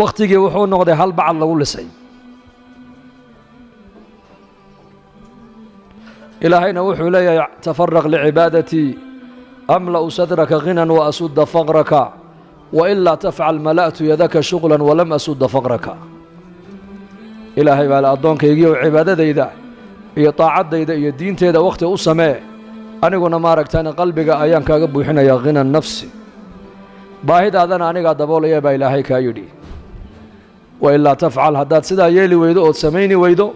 waqtigii wuxuu noqday hal bacad lagu lisay. ilaahayna wuxuu leeyahay tafarraq licibaadatii amla'u sadraka ghinan wa asudda faqraka wa ilaa tafcal mala'tu yadaka shughlan walam asudda faqraka. ilaahay baa le addoonkaygiioo cibaadadayda iyo taacaddayda iyo diinteeda wakhti u samee, aniguna maaragtaan qalbiga ayaan kaaga buuxinayaa ghinan nafsi, baahidaadana anigaa daboolaya baa ilaahay kaa yidhi. wa ilaa tafcal haddaad sidaa yeeli weydo ood samayni weydo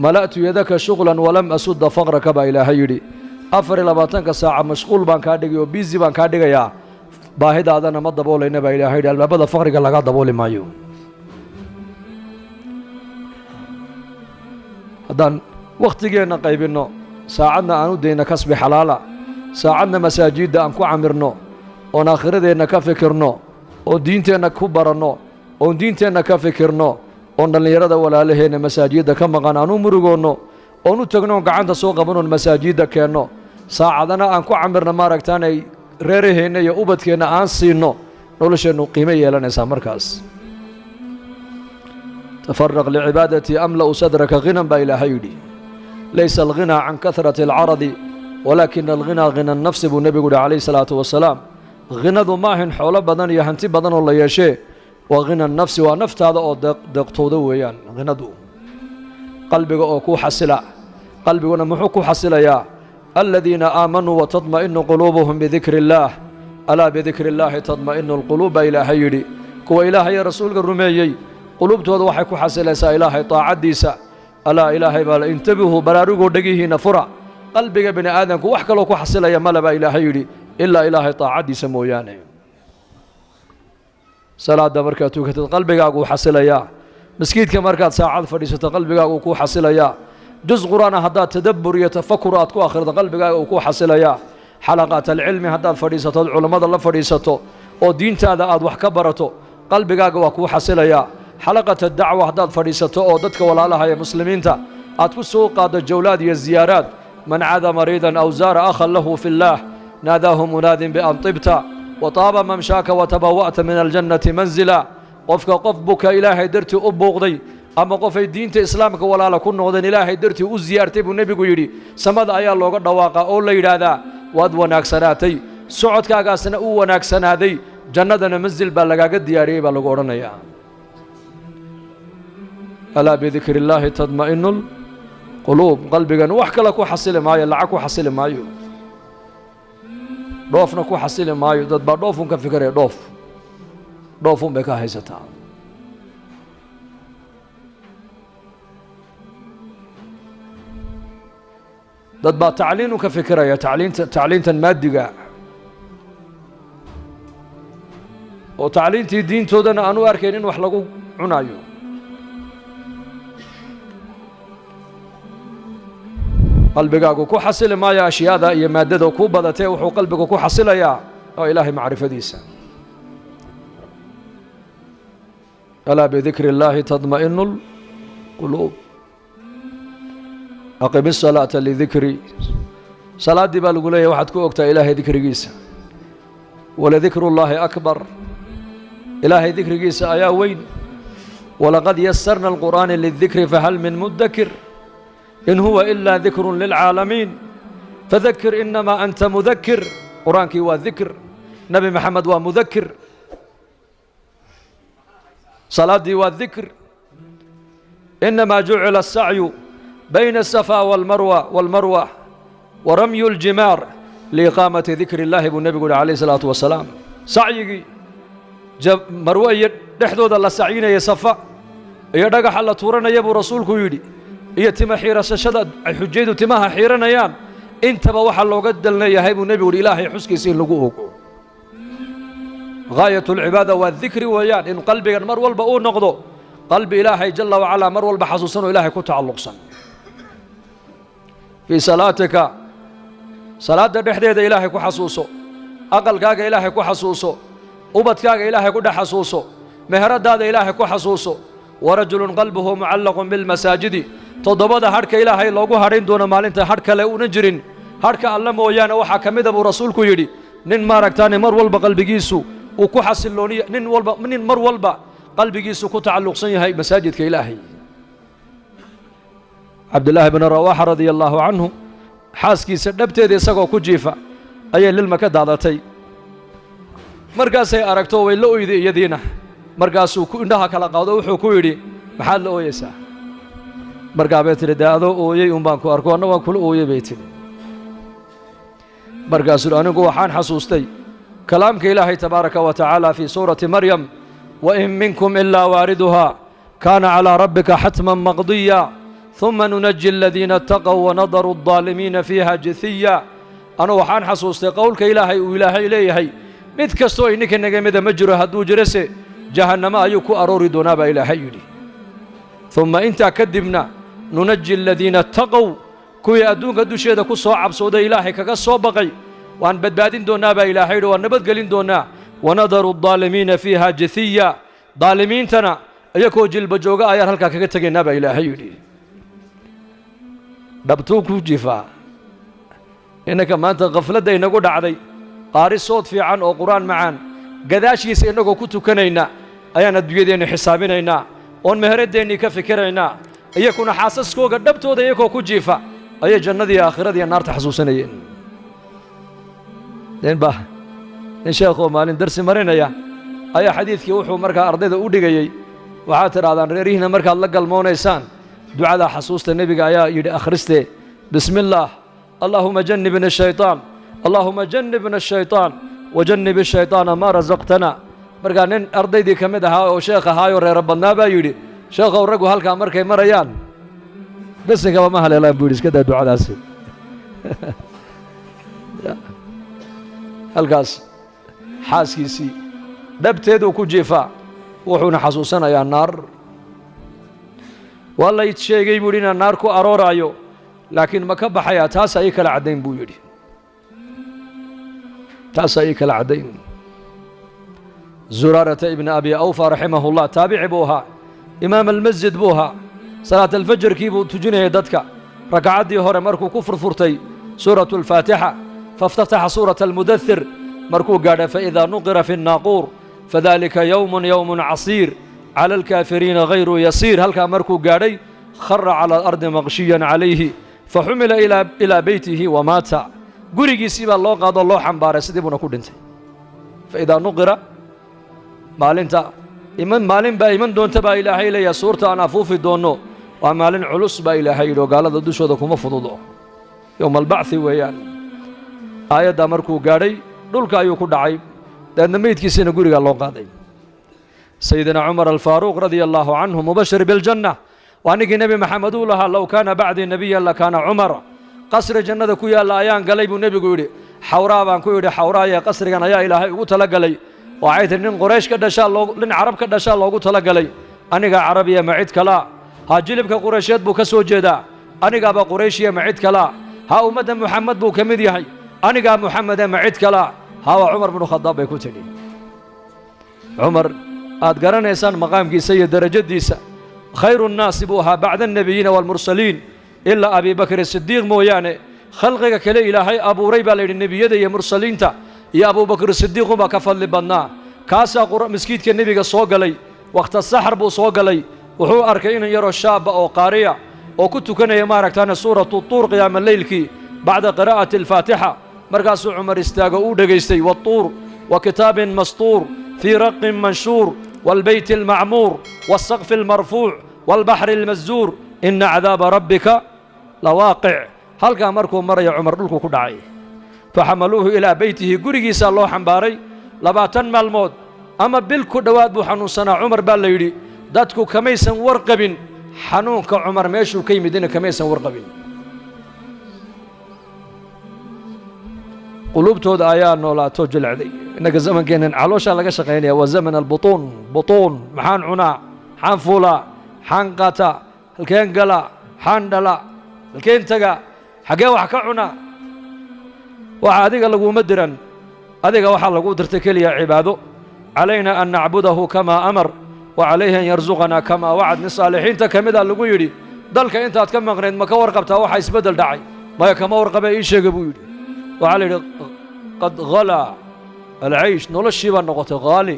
mala'tu yadaka shughlan walam asudda faqraka baa ilaahay yidhi. 24 saaca mashquul baan kaa dhigay oo biisi baan kaa dhigayaa, baahidaadana ma daboolayna baa ilaahay yidhi. albaabada faqriga laga dabooli maayo. haddaan wakhtigeenna qaybinno, saacadna aan u dayna kasbi xalaala, saacadna masaajidda aan ku camirno, oon aakhiradeenna ka fikirno, oon diinteenna ku baranno, oon diinteenna ka fikirno, oon dhallinyarada walaalaheenna masaajidda ka maqan aan u murugoonno, oon u tagnoon gacanta soo qabanoon masaajidda keenno, saacadana aan ku camirno maaragtaanay reeraheenna iyo ubadkeenna aan siinno, nolosheennu qiimo yeelanaysaa markaas. tafarraq licibaadatii amla'u sadraka ghinan baa ilaahay yidhi. laysa alghinaa can kahrati alcaradi walaakina alghinaa ghina nafsi buu nebigu yidhi calayhi salaatu wasalaam. ghinadu maahin xoolo badan iyo hanti badan oo la yeeshee, waa ghina nafsi, waa naftaada oo deeqtooda weeyaan. ghinadu qalbiga oo kuu xasila. qalbiguna muxuu ku xasilayaa? aladiina aamanuu watadma'inu quluubuhum bidikri illaah, alaa bidikri illaahi tadma'inu alquluub baa ilaahay yidhi. kuwa ilaahay iyo rasuulka rumeeyey qulubtooda waxay ku xasilaysaa ilaahay taacaddiisa. alaa ilaahay baa la intabihuu, baraarugoo dhegihiinna fura. qalbiga bini aadamku wax kaloo ku xasilaya male baa ilaahay yidhi, ilaa ilaahay taacaddiisa mooyaane. salaadda markaad tukatid qalbigaaguu xasilayaa. maskiidka markaad saacad fadhiisato qalbigaaguu kuu xasilayaa. juz qur'aana haddaad tadabbur iyo tafakur aad ku akhrido qalbigaaga uu kuu xasilayaa. xalaqaat alcilmi haddaad fadhiisato ood culammada la fadhiisato oo diintaada aad wax ka barato, qalbigaaga waa kuu xasilayaa. xalaqat adacwa haddaad fadhiisato oo dadka walaalaha ee muslimiinta aad ku soo qaaddo jawlaad iyo ziyaaraad. man cada mariidan aw zaara akhan lahu fi اllaah naadaahu munaadin bian tibta wataaba mamshaaka watabawa'ta min aljannati manzila. qofka qof buka ilaahay dartii u buuqday ama qofay diinta islaamka walaala ku noqdeen ilaahay dartii u ziyaartay buu nebigu yidhi, samada ayaa looga dhawaaqaa oo la yidhaahdaa waad wanaagsanaatay, socodkaagaasna uu wanaagsanaaday, jannadana mansil baa lagaaga diyaariyey baa lagu odhanayaa. alaa bidikri illaahi tadma'inu lquluub. qalbigan wax kale ku xasili maayo, lacag ku xasili maayo, dhoofna ku xasili maayo. dad baa dhoofun ka fikiraya, dhoofun bay ka haysataa. dad baa tacliinu ka fikiraya, tacliintan maadiga, oo tacliintii diintoodana aan u arkayn in wax lagu cunayo. qalbigaagu ku xasili maayo ashyaada iyo maaddada kuu badatee, wuxuu qalbigu ku xasilayaa oo ilaahay macrifadiisa. alaa bidikri illaahi tadma'inu lquluub. aqim isalaata lidikri. salaaddii baa lagu leeyahay waxaad ku ogtaa ilaahay dikrigiisa. waladikru llaahi akbar. ilaahay dikrigiisa ayaa weyn. walaqad yasarna alqur'aana lidikri fahal min mudakir in huwa ilaa dikrun lilcaalamiin fadakir inamaa anta mudakir. qur-aankii waa dikr, nebi maxamed waa mudakir, salaaddii waa dikr. inamaa jucila asacyu bayna asafaa walmarwa waramyu ljimaar liiqaamati dikri illaahi buu nebigu yihi calayh isalaatu wasalaam. sacyigii marwe iyo dhexdooda la sacyinaya safa iyo dhagaxa la tuuranaya buu rasuulku yidhi, iyo tima xiirasashada ay xujaydu timaha xiiranayaan, intaba waxaa looga dalnayahay buu nebigu yidhi ilaahay xuskiisa in lagu ogo. gaayat alcibaada waa dikri weeyaan, in qalbigan mar walba uu noqdo qalbi ilaahay jala wacalaa mar walba xasuusan oo ilaahay ku tacalluqsan. fii salaatika, salaadda dhexdeeda ilaahay ku xasuuso, aqalkaaga ilaahay ku xasuuso, ubadkaaga ilaahay ku dhex xasuuso, meheradaada ilaahay ku xasuuso. warajulun qalbuhu mucallaqun bilmasaajidi. toddobada hadhka ilaahay loogu hadhayn doono maalinta hadh kale una jirin, hadhka alle mooyaane waxaa ka mida buu rasuulku yidhi nin maaragtaane mar walba qalbigiisu uu ku xasilooniya, nin mar walba qalbigiisu ku tacalluqsan yahay masaajidka ilaahay. cabdillaahi bni rawaaxa radia allaahu canhu xaaskiisa dhabteeda isagoo ku jiifa ayay lilma ka daadatay. markaasay aragto way la oyday iyadiina. markaasuu indhaha kala qaado wuxuu ku yidhi maxaad la ooyeysaa? markaa bay tidhi dee adoo ooyey un baan ku arko anna waan kula ooyey bay tidhi. markaasuu anigu waxaan xasuustay kalaamka ilaahay tabaaraka wa tacaala fii suurati maryam wain minkum ilaa waariduhaa kaana calaa rabbika xatman maqdiya ثuma nunaji aladiina اtaqow wanadaru الظaalimiina fiiha jithiya. anu waxaan xasuustay qowlka ilaahay uu ilaahay leeyahay mid kastoo ininka naga mida ma jiro hadduu jirose jahannamo ayuu ku aroori doonaa baa ilaahay yidhi. ثuma intaa kadibna nunaji aladiina اtaqow kuwii adduunka dusheeda ku soo cabsooday ilaahay kaga soo baqay waan badbaadin doonnaa baa ilaahay yidhi, waan nabadgelin doonnaa. wanadaru الظaalimiina fiiha jithiya, daalimiintana iyakoo jilba jooga ayaan halkaa kaga tegaynaa baa ilaahay yidhi. dhabtuu ku jifaa. innaka maanta khafladda inagu dhacday qaari sood fiican oo qur'aan macaan gadaashiisa innagoo ku tukanayna ayaan adduunyadeennu xisaabinaynaa oon meheradeennii ka fikiraynaa. iyakuna xaasaskooga dhabtooda iyakoo ku jiifa ayay jannadii aakhiradiiyo naarta xasuusanayeen. nin sheekhoo maalin darsi marinaya ayaa xadiidkii wuxuu markaa ardayda u dhigayey waxaad tidhahdaan reerihiina markaad la galmoonaysaan ducadaa xasuusta nebiga ayaa yidhi akhristee bismi illaah allaahuma jannibna ashaytaan allaahuma jannibna ashaytaan wajannib ashaytaana maa rasaqtana. markaa nin ardaydii ka mid ahaa oo sheekh ahaayoo reero badnaa baa yidhi sheekhow raggu halkaa markay marayaan besinkaba ma haleelaan buu yidhi iska daa ducadaasi. halkaas xaaskiisii dhabteeduu ku jiifaa wuxuuna xasuusanayaa naar. waa lay sheegay buu yidhi inaan naar ku arooraayo laakiin ma ka baxayaa taasaa ii kala caddayn buu yidhi. taasaa ii kala caddayn. zuraarata ibna abi awfa raximahullah taabici buu ahaa, imaam almasjid buu ahaa. salaat alfajarkii buu tujinayay dadka. rakacaddii hore markuu ku furfurtay suuratu alfaatixa faاftataxa suurata almudathir markuu gaadhay faidaa nuqira fi الnaaquur fadalika yowmun casiir cala alkaafiriina hayru yasiir. halkaa markuu gaadhay khara cala alardi maqshiyan calayhi faxumila ilaa beytihi wamaata. gurigiisii baa loo qaadoo loo xambaaray sidii buuna ku dhintay. faidaa nuqira maalinta maalin baa iman doonta baa ilaahay leeyahay suurta aan afuufi doonno waa maalin culus baa ilaahay yidhi oo gaalada dushooda kuma fududo yowma albacthi weeyaan. aayaddaa markuu gaadhay dhulka ayuu ku dhacay dabeedna meydkiisiina gurigaa loo qaaday. sayidina cumar alfaaruuq radia allaahu canhu mubashir biljanna waa ninkii nebi maxamed uu lahaa low kaana bacdii nebiyan lakaana cumar. qasri jannada ku yaalla ayaan galay buu nebigu yidhi. xawraa baan ku yidhi xawraayee qasrigan ayaa ilaahay ugu tala galay. waxay tihi nin qoraysh ka dhashaa nin carab ka dhashaa loogu tala galay. anigaa carabiya ma cid kalaa? haa jilibka quraysheed buu ka soo jeedaa. anigaaba qurayshiya ma cid kalaa? haa ummadda muxamed buu ka mid yahay. anigaa muxamede ma cid kalaa? haa waa cumar binu khadaab bay ku tidhi. cumar aad garanaysaan maqaamkiisa iyo derajadiisa khayru nnaasi buu ahaa bacda annebiyiina waalmursaliin ilaa abi bakr sidiiq mooyaane khalqiga kale ilaahay abuuray baa layidhi nebiyada iyo mursaliinta iyo abubakr sidiiqunbaa ka fadli badnaa. kaasaa maskiidka nebiga soo galay wakhta saxar buu soo galay. wuxuu arkay inan yaroo shaaba oo qaariya oo ku tukanaya maaragtaane suuratu tuur qiyaama leylkii bacda qiraa'ati alfaatixa. markaasuu cumar istaago uu dhegaystay waatuur wa kitaabin mastuur fii raqin manshuur waalbeyti almacmuur waasaqfi almarfuuc waalbaxri almaszuur ina cadaaba rabbika lawaaqic. halkaa markuu maraya cumar dhulku ku dhacay. faxamaluuhu ilaa beytihi gurigiisaa loo xambaaray 20 maalmood ama bil ku dhowaad buu xanuunsanaa cumar baa la yidhi. dadku kamaysan warqabin xanuunka cumar meeshuu ka yimidina kamaysan warqabin. quluubtooda ayaa noolaato jilcday. innaga zamankeennan calooshaa laga shaqaynaya waa zaman albutuun. butuun maxaan cunaa, maxaan fuulaa, maxaan qaataa, halkeen galaa, maxaan dhalaa, halkeen tagaa, xaggee wax ka cunaa. waxa adiga laguma diran. adiga waxaa lagu dirtay keliya cibaado. calayna an nacbudahu kamaa amar wa calayhi an yarsuqanaa kamaa wacad. nin saalixiinta ka mida lagu yidhi dalka intaad ka maqnayd ma ka warqabtaa waxa isbeddel dhacay? maya kama warqabe ii sheega buu yidhi. waxaa la yidhi qad halaa alcaysh noloshii baa noqotay haali.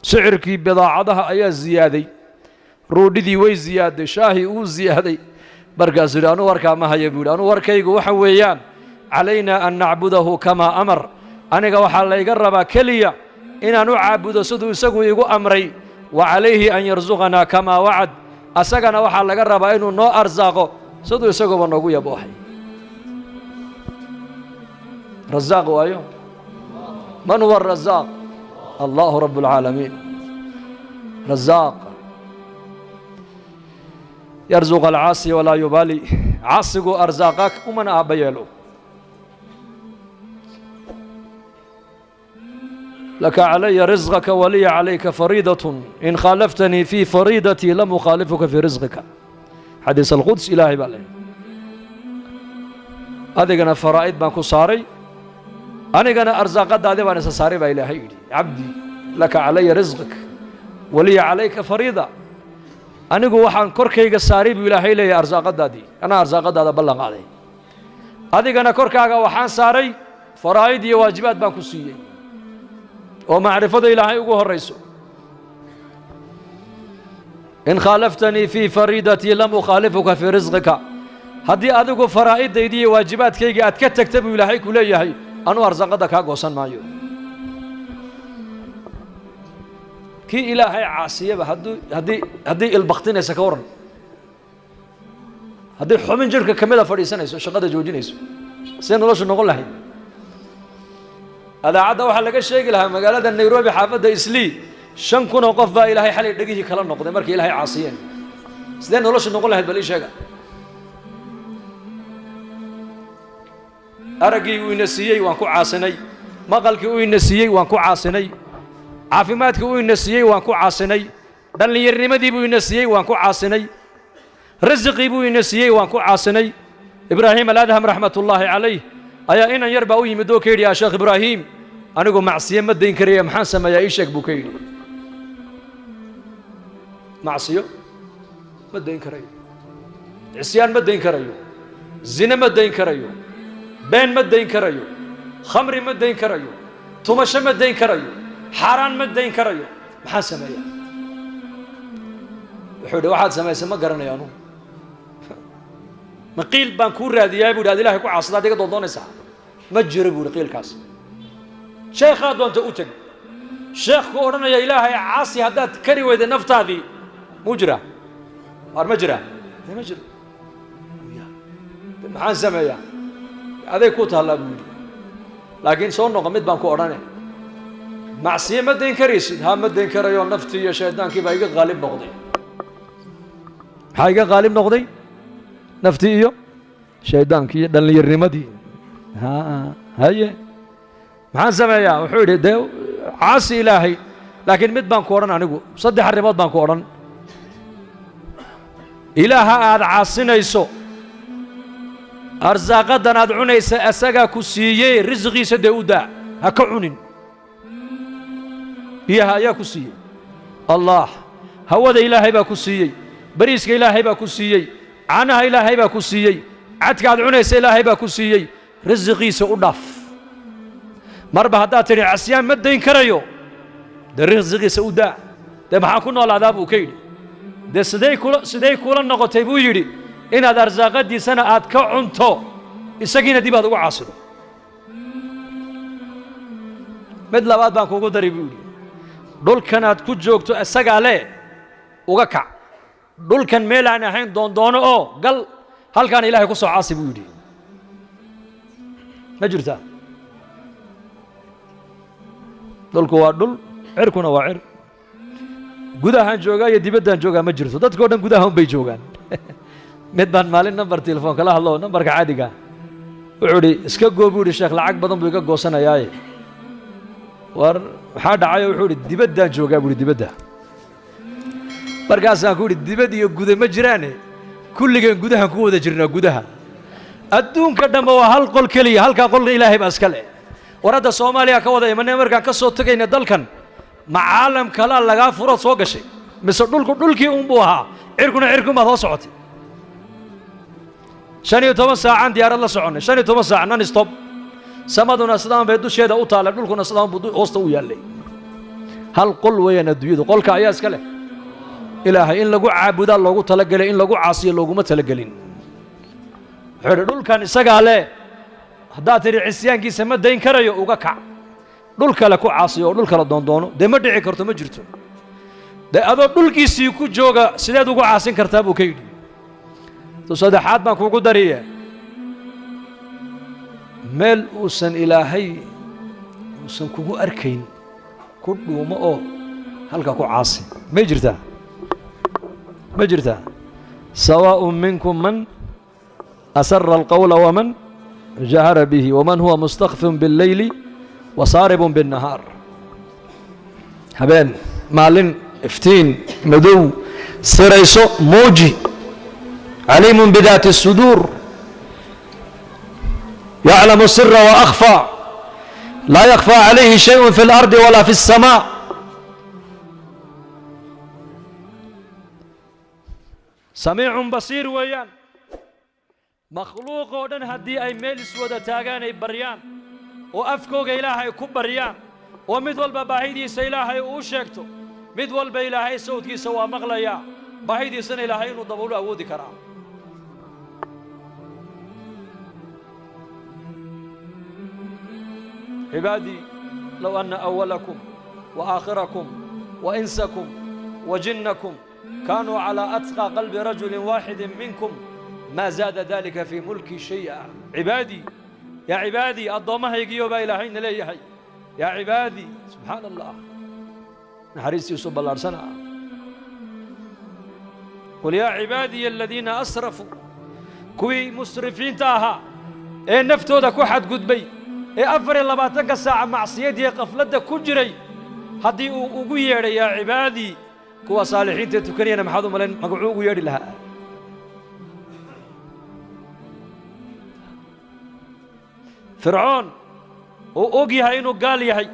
sicirkii bidaacadaha ayaa ziyaaday roodhidii way ziyaaday shaahii uu ziyaaday markaasuu yidhi anuu warkaa ma haya buu yidhi anuu warkaygu waxa weeyaan calaynaa an nacbudahu kamaa amar aniga waxaa layga rabaa keliya inaan u caabudo siduu isagu igu amray wa calayhi an yarsuqanaa kamaa wacad asagana waxaa laga rabaa inuu noo arsaaqo siduu isaguba noogu yaboohay razaaq waayo man huwa arazaaq allahu rabb alcaalamiin razaaq yarzuq alcaasi walaa yubaali caasigu arsaaqa umana aabba yeelo laka calaya risqaka waliya calayka fariidatun in khaalaftanii fii fariidatii lam ukhaalifuka fii risqika xadiis alquds ilaahay baa leh adigana faraa'id baan ku saaray anigana arsaaqadaadi baan isa saaray baa ilaahay yidhi cabdii laka calaya risqak waliya calayka fariida anigu waxaan korkayga saaray buu ilaahay leeyahay arsaaqadaadii anaa arsaaqadaada ballan qaaday adigana korkaaga waxaan saaray faraa'id iyo waajibaad baan ku siiyey oo macrifada ilaahay ugu horrayso in khaalaftanii fii fariidatii lam ukhaalifuka fii risqika haddii adigu faraa'iddaydii iyo waajibaadkaygii aad ka tagta buu ilaahay ku leeyahay anuu arsaaqadda kaa goosan maayo kii ilaahay caasiyaba haddii ilbaktinaysa ka waran haddii xubin jirhka ka mida fadhiisanayso shaqada joojinayso see noloshu noqon lahayd adaacadda waxaa laga sheegi lahaa magaalada nairobi xaafadda islii 5,000 oo qof baa ilaahay xalay dhegihii kala noqday markay ilaahay caasiyeen sidee noloshu noqon lahayd bal ii sheega araggii uu ina siiyey waan ku caasinay maqalkii uu ina siiyey waan ku caasinay caafimaadkii uu ina siiyey waan ku caasinay dhallinyarnimadii buu ina siiyey waan ku caasinay rasiqii buu ina siiyey waan ku caasinay ibraahim aladham raxmatullaahi calayh ayaa inan yar baa u yimid oo ka yidhi yaa sheekh ibraahim anigu macsiyo ma dayn karaya maxaan sameeyaa ii sheeg buu ka yidhi macsiyo ma dayn karayo cisyaan ma dayn karayo zine ma dayn karayo been ma dayn karayo khamri ma dayn karayo tumasho ma dayn karayo xaaraan ma dayn karayo maxaan sameeyaa wuxuu yidhi waxaad samaysay ma garanayo anugu ma qiil baan kuu raadiyaa buu yidhi ad ilahay ku caasada ad iga doondoonaysaa ma jiro buu yidhi qiilkaas sheekhaa doonta u teg sheekhku odhanaya ilaahay caasi haddaad kari weyda naftaadii muu jiraa waar ma jiraa ma jiro maxaan sameeyaa aday ku taallaa buu yidhi laakiin soo noqo mid baan ku odhane macsiye ma dayn karaysid haa ma dayn karayo naftii iyo shaydaankii baa iga qaalib noqday maxaa iga qaalib noqday naftii iyo shaydaankii iyo dhallinyarnimadii haye maxaan sameeyaa wuxuu yidhi dee caasi ilaahay laakiin mid baan ku odhan anigu 3 arrimood baan ku odhan ilaaha aad caasinayso arsaaqadan aad cunaysa asagaa ku siiyey risqiisa dee u daa ha ka cunin biyaha ayaa ku siiyey allah hawada ilaahay baa ku siiyey bariiska ilaahay baa ku siiyey caanaha ilaahay baa ku siiyey cadka aad cunaysa ilaahay baa ku siiyey risqiisa u dhaaf marba haddaad tidhi casyaan ma dayn karayo dee risqiisa u daa dee maxaan ku noolaadaa buu ka yidhi dee siday kula noqotay buu yidhi inaad arsaaqadiisana aad ka cunto isagiina dib aad ugu caasido mid labaad baan kuugu dari buu yidhi dhulkan aad ku joogto isagaa le uga kac dhulkan meel aan ahayn doondoono oo gal halkaan ilaahay ku soo caasi buu yidhi ma jirtaa dhulku waa dhul cirkuna waa cir gudahaan joogaa iyo dibaddaan joogaa ma jirto dadkao dhan gudaha un bay joogaan mid baan maalin nambar telefoon kala hadlo nambarka caadiga wuxuu idhi iska goo buu yidhi sheekh lacag badan buu iga goosanayaaye war maxaa dhacay wuxuu idhi dibaddaan joogaa buu yidhi dibadda markaasaan ku yidhi dibad iyo guda ma jiraane kulligeen gudahaan ku wada jirnaa gudaha adduunka dhanba waa hal qol keliya halkaa qolka ilaahay baa iska leh war hadda soomaaliya ka wada imanay markaan ka soo tegayna dalkan ma caalam kalaa lagaa furood soo gashay mise dhulkii unbuu ahaa cirkuna cirkunbaad hoo socotay 15 saacaan diyaarad la soconnay 15 saac non stop samaduna sidaan bay dusheeda u taallay dhulkuna sidaan buu hoosta u yaallay هل قل وين الديود قل كأياس كله إلهي إن لقوا عابدا لقوا تلقلين إن لقوا عاصي لقوا ما تلقلين حرر كان سجاله هدات العصيان كي سمد دين كريو وقع دول كلا كو عاصي ودول كلا دون ده ما دعي كرتو ما جرتو ده هذا دول كي سيكو جوجا سيدا دوغو عاصين كرتابو كيدي تو صدحات ما كوكو دريه ميل وسن إلهي وسن كوكو أركين كله ما هلكا كو عاصي ما جرتا ما جرتا سواء منكم من أسر القول ومن جهر به ومن هو مستخف بالليل وصارب بالنهار هبين مالين افتين مدو سريسو موجي عليم بذات الصدور يعلم السر وأخفى لا يخفى عليه شيء في الأرض ولا في السماء سميع بصير ويان مخلوق ودن هدي أي ميلس ودا تاغان أي بريان وأفكوغ إلهي كبريان ومدول بباهيدي سيلاهي وشيكتو مدول بإلهي سوتكي سوا مغليا باهيدي سن إلهي ندبولو أودي كرام عبادي لو أن أولكم وآخركم وإنسكم وجنكم كانوا على أتقى قلب رجل واحد منكم ما زاد ذلك في ملكي شيئا عبادي يا عبادي الضومه يجيو با إلهين ليهي يا عبادي سبحان الله نحريس يوسف بالأرسنة قل يا عبادي الذين أسرفوا كوي مسرفين تاها إيه نفتو دا كوحد قدبي إيه أفر الله باتك الساعة معصيتي قفلت كجري هدي أقوي يا عبادي كوا صالحين تتكرينا محاضو ملين مقعوق يري لها فرعون وأوجيها إنه قال يهي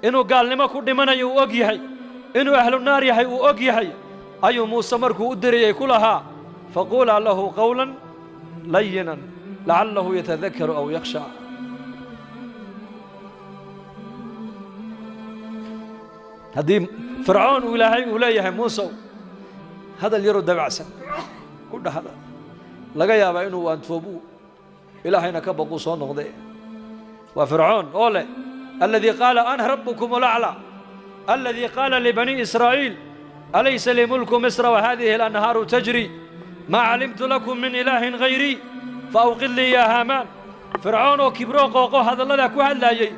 إنه قال لما كل منا يوجيها إنه أهل النار يهي وأوجيها أي موسى مركو أدري كلها فقول له قولا لينا لعله يتذكر أو يخشى هذه فرعون ولايه موسى هذا اللي يرد بعسا كل هذا لقى يا بينه وأنتوبوا إلهينا كبقوا صون نقضي وفرعون أولى الذي قال أنا ربكم الأعلى الذي قال لبني إسرائيل أليس لي ملك مصر وهذه الأنهار تجري ما علمت لكم من إله غيري فأوقد لي يا هامان فرعون وكبروا قوقو هذا الله لك وهل لا يي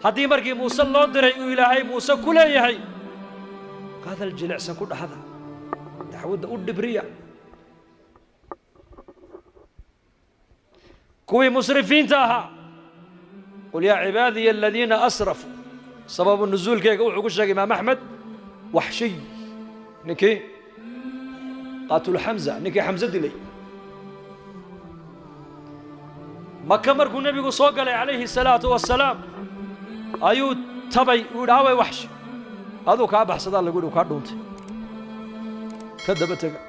هدي مركي موسى الله دري إلهي موسى كله يهي هذا الجلع سنكون هذا تحود أود بريا كوي مسرفين تاها قل يا عبادي الذين أسرفوا سبب النزول كي يقول إمام أحمد وحشي نكي قاتل حمزة نكي حمزة دلي مكة مركو النبي صوق عليه الصلاة والسلام أيو تبي وداوي وحش هذا كابح صدق اللي يقولوا كاردونت كذبتك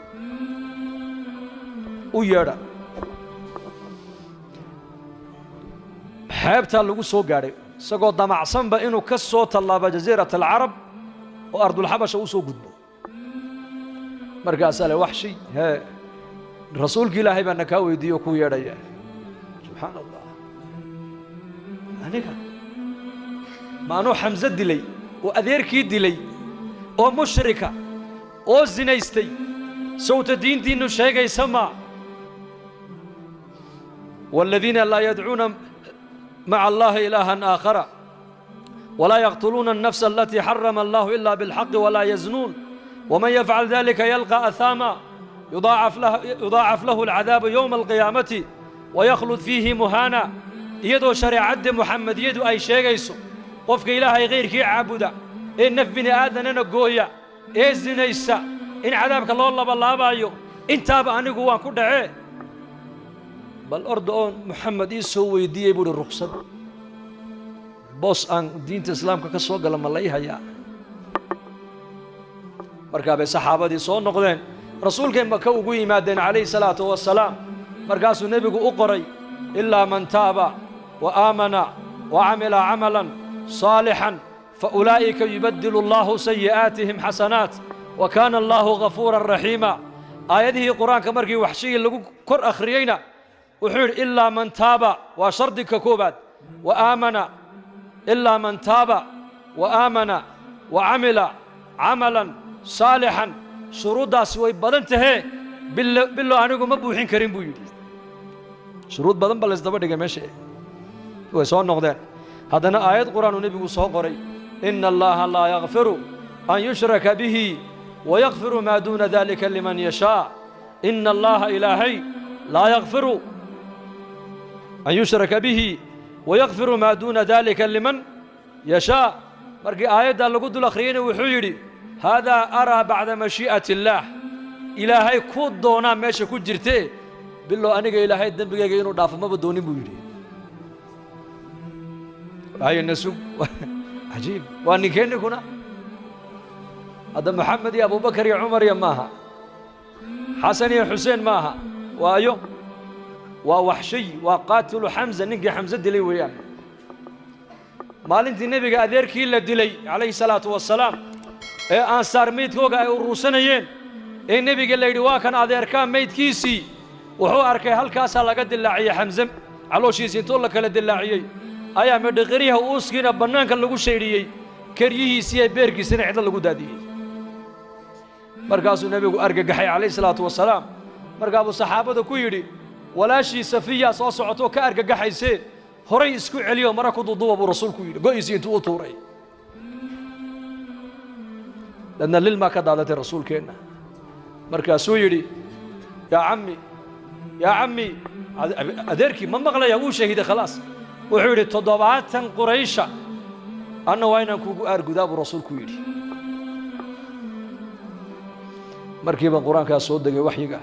ويرى حيبتها اللي يقول صوق عليه سقط دمع صنبا إنه كالصوت الله بجزيرة العرب وأرض الحبشة وسوق قدبه مركا سأله وحشي ها الرسول قيل هاي بأنك ويديوك ويرى سبحان الله أنيكا ما أنو حمزة دلي وأذيركي دلي أو مشركة أو زنيستي صوت الدين دين الشيء يسمى والذين لا يدعون مع الله إلها آخر ولا يقتلون النفس التي حرم الله إلا بالحق ولا يزنون ومن يفعل ذلك يلقى أثاما يضاعف له العذاب يوم القيامة ويخلد فيه مهانا يدو شريعة محمد يدو أي شيء يسو قفك إلهي غير كي عابدا إن نفبني آذننا قويا إيه الزنيسا إن عذابك الله بالله بايو إن تاب أني قوان كل دعيه بل أردون محمد يسو ويدي يبور الرخصة بوس أن دين الإسلام كسوق لما الله يهيا مركب الصحابة دي صون نقدين رسول كم كوجي مادين عليه الصلاة والسلام مركز النبي أقري إلا من تاب وآمن وعمل عملا صالحا فأولئك يبدل الله سيئاتهم حسنات وكان الله غفورا رحيما آياته قرآن كمركي وحشي اللي كر أخريينا وحير إلا من تاب وشردك كوبات وآمن إلا من تاب وآمن وعمل عملا صالحا شروط سوي بدنته بالله أنكم مبوحين كريم بويدي شروط بدن بلس دبر دقة ماشي ويسون نقدر هذا آيات قرآن النبي صلى الله عليه وسلم إن الله لا يغفر أن يشرك به ويغفر ما دون ذلك لمن يشاء إن الله إلهي لا يغفر أن يشرك به ويغفر ما دون ذلك لمن يشاء مرقي آيات اللي قد الأخرين وحيري هذا أرى بعد مشيئة الله إلهي كود دونا ماشي كود جرتي بالله أنك إلهي الدم بقى إنه دافع ما بدوني بيري هاي النسوب عجيب وأني كين كنا هذا محمد يا أبو بكر يا عمر يا ماها حسن يا حسين ماها وأيوم ووحشي وقاتل حمزة نجي حمزة دلي وياه مال انت النبي قادر كيلا دلي عليه الصلاة والسلام أنصار ميت كوجا الروسانيين النبي قال لي واكن أدير كان ميت كيسي وهو أركي هالكاس على قد اللاعية حمزة على شيء سنتول لك لد اللاعية أيام مدغريها وأسكنا بنان كان لقو شيرية كريه سيا بيركي سنة عدل لقو دادي مركز النبي أرجع حي عليه الصلاة والسلام مركز الصحابة كويري ولا شيء سفيا صاصعته كأرجع حي سير هري اسكو عليه مركو ضوء أبو رسول كويري قيسين توطوري لأن للما كذا الرسول كنا مركز سويري يا عمي أدركي ما مغلى يا شهيد خلاص وحوري تضبعات قريشة أنا وين كوكو أرجو أبو رسول كويري مركب القرآن كاسودك وحيقة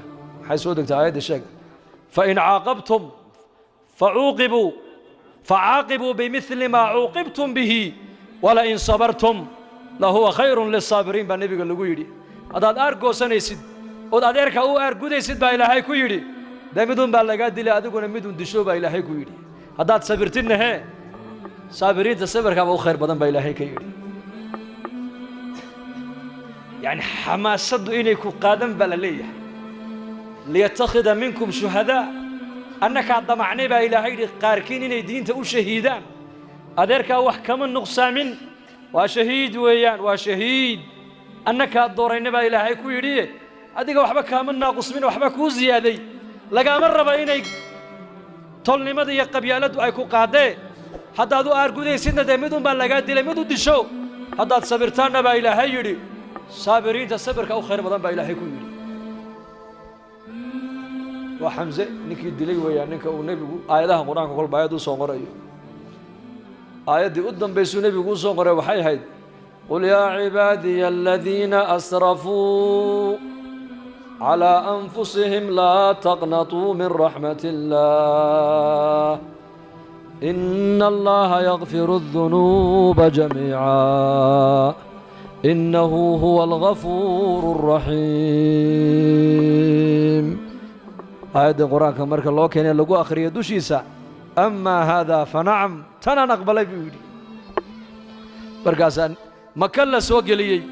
حيسودك تعايد الشيء فإن عاقبتم فعاقبوا بمثل ما عوقبتم به ولئن صبرتم لهو خير للصابرين بالنبي قال له يدي هذا أرجو سنيسد وهذا أركا أو أرجو ديسد بإلهي كويري ده مدون باللقات دي لأدوكنا مدون دشوا بإلهي كويري هذا صبرتنا هي صابرين تصبر كابو خير بدن بإلهي كويري يعني حماسة إنك قادم بلالية ليتخذ منكم شهداء أنك عضمعني بإلهي قاركين إن دين تقول شهيدان أدرك وحكم النقصان من وشهيد ويان وشهيد أنك الدورين بإلهي كويري أديك وحبك من ناقص من وحبك وزيادة لقى مرة بإنك تولني ماذا يقبيالات وأيكو قادة حتى هذا أرجو سنة دمدون باللقات دي لمدون دشوا هذا صبرتان بإلهي يري صابرين تصبر كأو خير بدن بإلهي كويري وحمزة نكيد دلي ويا نك ونبي آياتها قرآن كل بعيد وصغر أيه آيات دي قدام بيسو نبي وصغر وحي هيد قل يا عبادي الذين أسرفوا على أنفسهم لا تقنطوا من رحمة الله إن الله يغفر الذنوب جميعا إنه هو الغفور الرحيم آيات القرآن كمرك الله كان يلقوا آخر يدوشيسا أما هذا فنعم تنا نقبل بيودي بركاسا مكلا سوق لي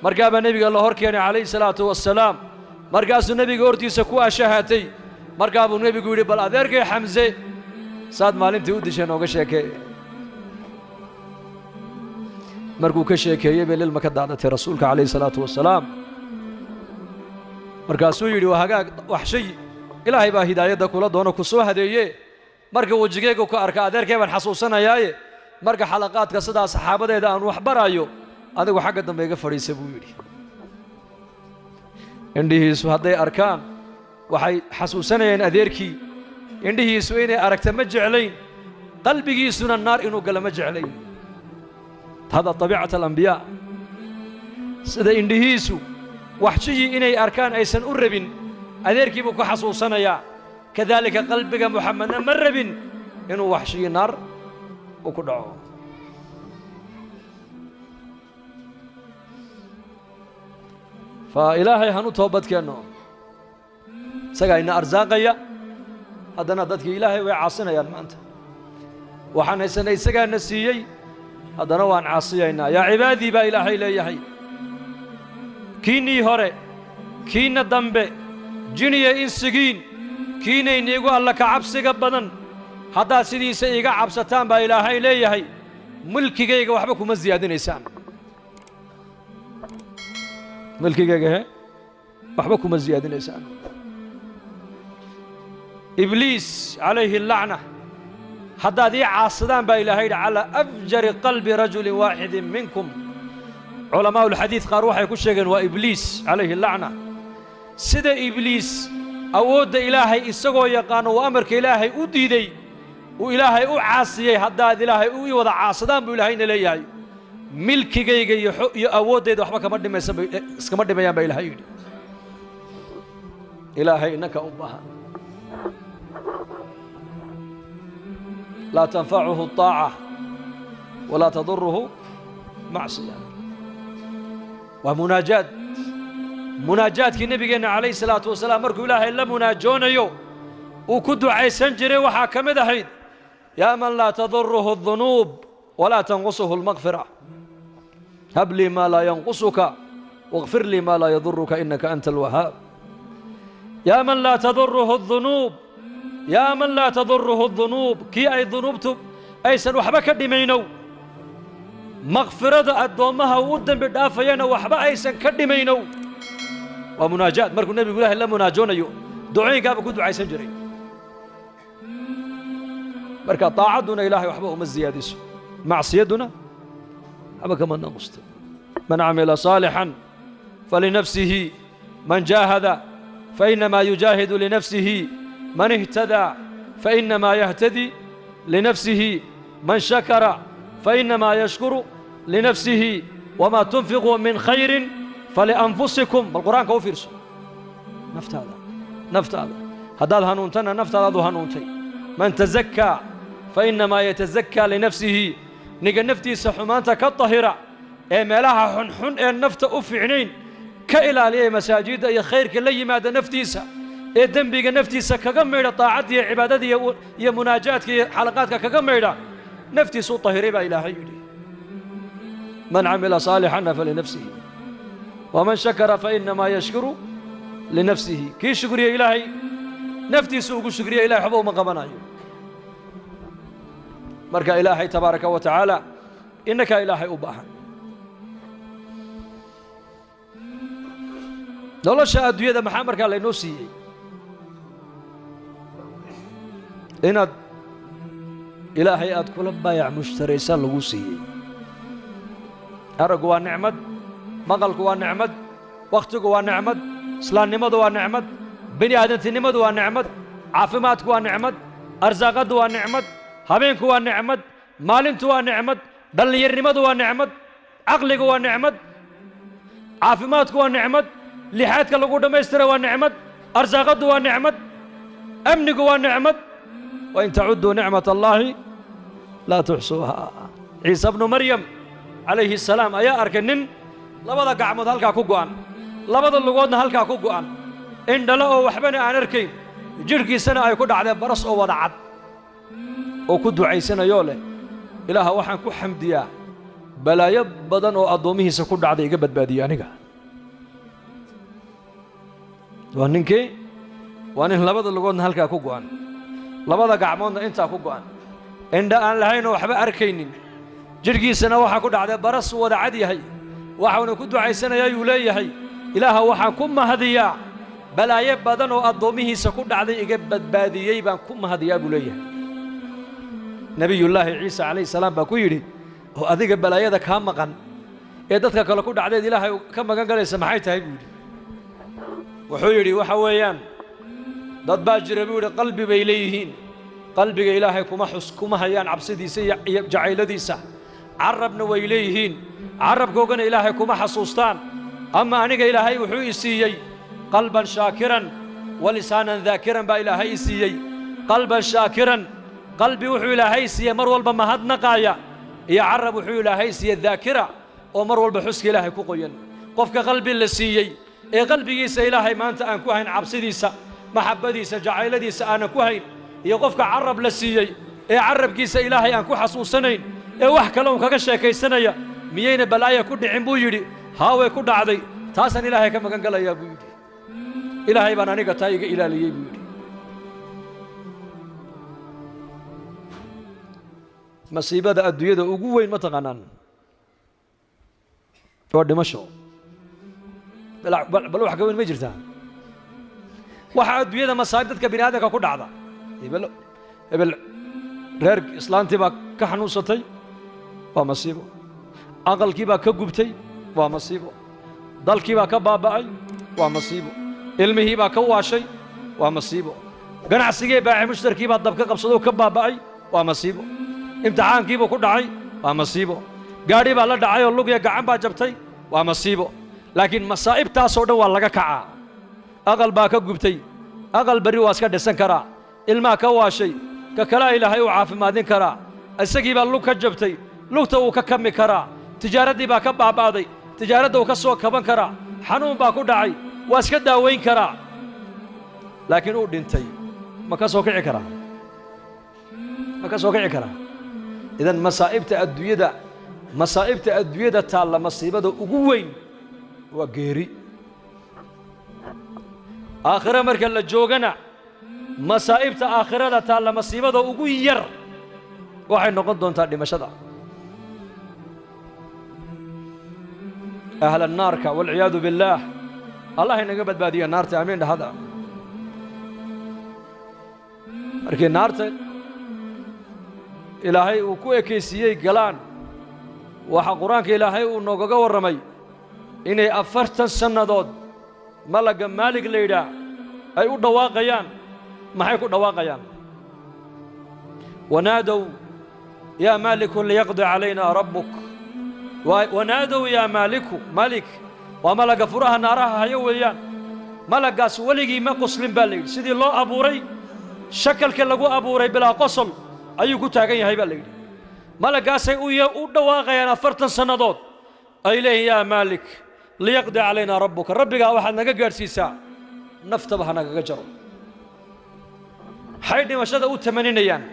مركب النبي الله هركيني عليه الصلاة والسلام مركز النبي قرتي سكوا شهاتي مركب النبي يقول بل أدرك حمزة صاد مالين تودي شنو كشيكي مركو كشيكي يبي للمكدعة رسولك عليه الصلاة والسلام مركز سويري وهاجا وحشي إلهي با هداية كل دونه كسوه هديه مركب وجهك وكأرك أدرك من حسوسنا ياي مركب حلقات كصدا صحابة إذا أنو حبرايو هذا وحاجة دم بيجا فريسة بويري عنده سوهدي أركان وحي حسوسنا ين أدركي عنده سوين أركت مجعلين قلبي سنا النار إنه قال مجعلين هذا طبيعة الأنبياء سيدا عنده سو وحشي إني أركان أيسن أربين أدركي بكو حسوسنا يا كذلك قلبك محمد مربين إنه وحشي النار وكدعو فإلهي هنو توبت كأنه سجى إن أرزاقيا هذا ندتك إلهي وعاصنا يا أنت وحنا سنة سجى نسيي haddana waan caasiyaynaa. yaa cibaadii baa ilaahay leeyahay, kiinnii hore, kiinna dambe, jiniya insigiin, kiinayniigu alla ka cabsiga badan haddaad sidiisa iiga cabsataan baa ilaahay leeyahay, mulkigayga waxba kuma siyaadinaysaan. mulkigayga waxba kuma siyaadinaysaan. ibliis calayhi allacna haddaad ii caasadaan baa ilaahay yidhi calaa afjari qalbi rajulin waaxidin minkum. culamaa'u ulxadiid qaar waxay ku sheegeen waa ibliis calayhi allacna. sida ibliis awoodda ilaahay isagoo yaqaano uu amarka ilaahay u diiday uu ilaahay u caasiyey, haddaad ilaahay u ii wada caasadaan buu ilaahayna leeyahay, milkigayga iyo awooddayda waxba iskama dhimayaan baa ilaahay yidhi. ilaahay innaka u baahan. laa tanfacuhu الطaaca walaa taduruhu macsiya. waa munaajaad. munaajaadkii nebigeenna calayhi salaatu wasalaam markuu ilaahay la munaajoonayo uu ku ducaysan jiray waxaa ka mid ahayd yaa man laa taduruhu الdunuub walaa tanqusuhu اlmaqfira hab lii maa laa yanqusuka wاغfir lii maa laa yaduruka inaka anta alwahaab. yaa man laa taduruhu الdunuub, yaa man laa taduruhu الdunuub, kii ay dunuubtu aysan waxba ka dhimaynow, maqfirada addoommaha uu u dembi dhaafayana waxba aysan ka dhimaynow. waa munaajaad. markuu nebigu ilaahay la munaajoonayo ducooyinkaaba ku ducaysan jiray. marka طaacadduna ilaahay waxba uma siyaadiso, macsiyadduna waxba kama naqusto. man camila صaalixan falinafsihi, man jaahada fainamaa yujaahidu linafsihi, man ihtadaa fainamaa yahtadi linafsihi, man shakara fainamaa yashkuru linafsihi, wamaa tunfiquu min khayrin falianfusikum. bal qur'aanka u fiirso. naftaada haddaad hanuuntana naftaadaad u hanuuntay. man tazakkaa fainamaa yatazakkaa linafsihi, ninka naftiisa xumaanta ka tahira ee meelaha xunxun ee nafta u fiicnayn ka ilaaliya masaajidda iyo khayrka la yimaada naftiisa, ee dembiga naftiisa kaga maydha طaacadda iyo cibaadada iyo munaajaadka iyo xalaqaadka kaga maydha, naftiisa u tahiray baa ilaahay yidhi. man camila صaalixana falinafsihi waman shakara fainamaa yashkuru linafsihi. kii shukriya ilaahay naftiisa ugu shukriya ilahay waxba uma qabanayo. marka ilaahay tabaaraka wa tacaala innakaa ilaahay u baahan. nolosha adduunyada maxaa markaa laynoo siiyey? inaad ilaahay aad kula baayac mushtaraysaan lagu siiyey. araggu waa nicmad, maqalku waa nicmad, wakhtigu waa nicmad, islaamnimadu waa nicmad, bini aadantinimadu waa nicmad, caafimaadku waa nicmad, arsaaqaddu waa nicmad, habeenku waa nicmad, maalintu waa nicmad, dhallinyarnimadu waa nicmad, caqligu waa nicmad, caafimaadku waa nicmad, lixaadka lagu dhammaystira waa nicmad, arsaaqaddu waa nicmad, amnigu waa nicmad. wain tacudduu nicmat allaahi laa tuxsuuhaa. ciise bnu maryam calayhi asalaam ayaa arkay nin labada gacmood halkaa ku go'an, labada lugoodna halkaa ku go'an, indhale oo waxbana aan arkayn, jidhkiisana ay ku dhacdeen baras oo wada cad, oo ku ducaysanayoo leh ilaaha waxaan ku xamdiyaa balaayo badan oo addoommihiisa ku dhacday iga badbaadiyey aniga. waa ninkii? waa nin labada lugoodna halkaa ku go'an, labada gacmoodna intaa ku go'an, indha aan lahayn oo waxba arkaynin, jidhkiisana waxaa ku dhacday baras wada cad yahay. waxauna ku ducaysanayaa yuu leeyahay ilaaha waxaan ku mahadiyaa balaayo badan oo addoommihiisa ku dhacday iga badbaadiyey baan ku mahadiyaa buu leeyahay. nebiyullaahi ciise calayhi salaam baa ku yidhi oo adiga balaayada kaa maqan ee dadka kale ku dhacdeed ilaahay ka magan galaysa maxay tahay buu yidhi. wuxuu yidhi waxa weeyaan dad baa jira buu yidhi qalbi bay leeyihiin, qalbiga ilaahay kuma hayaan cabsidiisa iyo jacayladiisa. carabna way leeyihiin, carabkoogana ilaahay kuma xasuustaan. ama aniga ilaahay wuxuu i siiyey qalban shaakiran wa lisaanan daakiran baa ilaahay i siiyey. qalban shaakiran, qalbi wuxuu ilaahay siiyey mar walba mahadnaqaaya, iyo carab wuxuu ilaahay siiyey daakira oo mar walba xuska ilaahay ku qoyan. qofka qalbi la siiyey ee qalbigiisa ilaahay maanta aan ku hayn cabsidiisa, maxabbadiisa, jacayladiisa aanan ku hayn, iyo qofka carab la siiyey ee carabkiisa ilaahay aan ku xasuusanayn, ee wax kale uu kaga sheekaysanaya miyayna balaaya ku dhicin buu yidhi haa way ku dhacday taasaan ilaahay ka magan galayaa buu yidhi ilaahay baan aniga taa iga ilaaliyey buu yidhi masiibada adduunyada ugu weyn ma taqaanaan waa dhimasho bal wax ka weyn ma jirtaa waxa adduunyada masaa'ib dadka bini aadamka ku dhacda hebel reer islaantii baa ka xanuunsatay waa masiibo aqalkii baa ka gubtay waa masiibo dalkii baa ka baaba'ay waa masiibo ilmihii baa ka waashay waa masiibo ganacsigii baaci mushtarkii baa dab ka qabsadoo ka baaba'ay waa masiibo imtixaankiibuu ku dhacay waa masiibo gaadhi baa la dhacay oo lugya gacan baa jabtay waa masiibo laakiin masaa'ibtaasoo dhan waa laga kacaa aqal baa ka gubtay aqal berri waa iska dhisan karaa ilmaa ka waashay ka kalaa ilaahay uu caafimaadin karaa isagii baa lug ka jabtay lugta uu ka kami karaa tijaaraddii baa ka baaba'day tijaaradda uu ka soo kaban karaa xanuun baa ku dhacay waa iska daawayn karaa laakiin uu dhintay ma ka soo kici karaa ma ka soo kici karaa idan masaa'ibta adduunyada taalla masiibada ugu weyn waa geeri aakhire marka la joogana masaa'ibta aakhirada taalla masiibada ugu yar waxay noqon doontaa dhimashada ahla naarka walciyaadu billaah allah inaga badbaadiya naarta amiin dhahada markii naarta ilaahay uu ku ekaysiiyey galaan waxa qur-aanka ilaahay uu noogaga warramay inay 40 sannadood malagga maalig la yidhaah ay u dhawaaqayaan maxay ku dhawaaqayaan wanaadow yaa maaliku liyaqdi calaynaa rabbuk wanaadow yaa maaliku malik waa malagga furaha naaraha hayo weeyaan malaggaas weligii ma qoslin baa la yidhi sidii loo abuuray shakalka lagu abuuray bilaa qosol ayuu ku taagan yahay baa la yidhi malaggaasay u dhawaaqayaan 40 sannadood ay leeyihin yaa maalik liyaqdi calaynaa rabbuka rabbigaa waxaad naga gaadhsiisaa naftaba ha nagaga jaro waxay dhimashada u tamaninayaan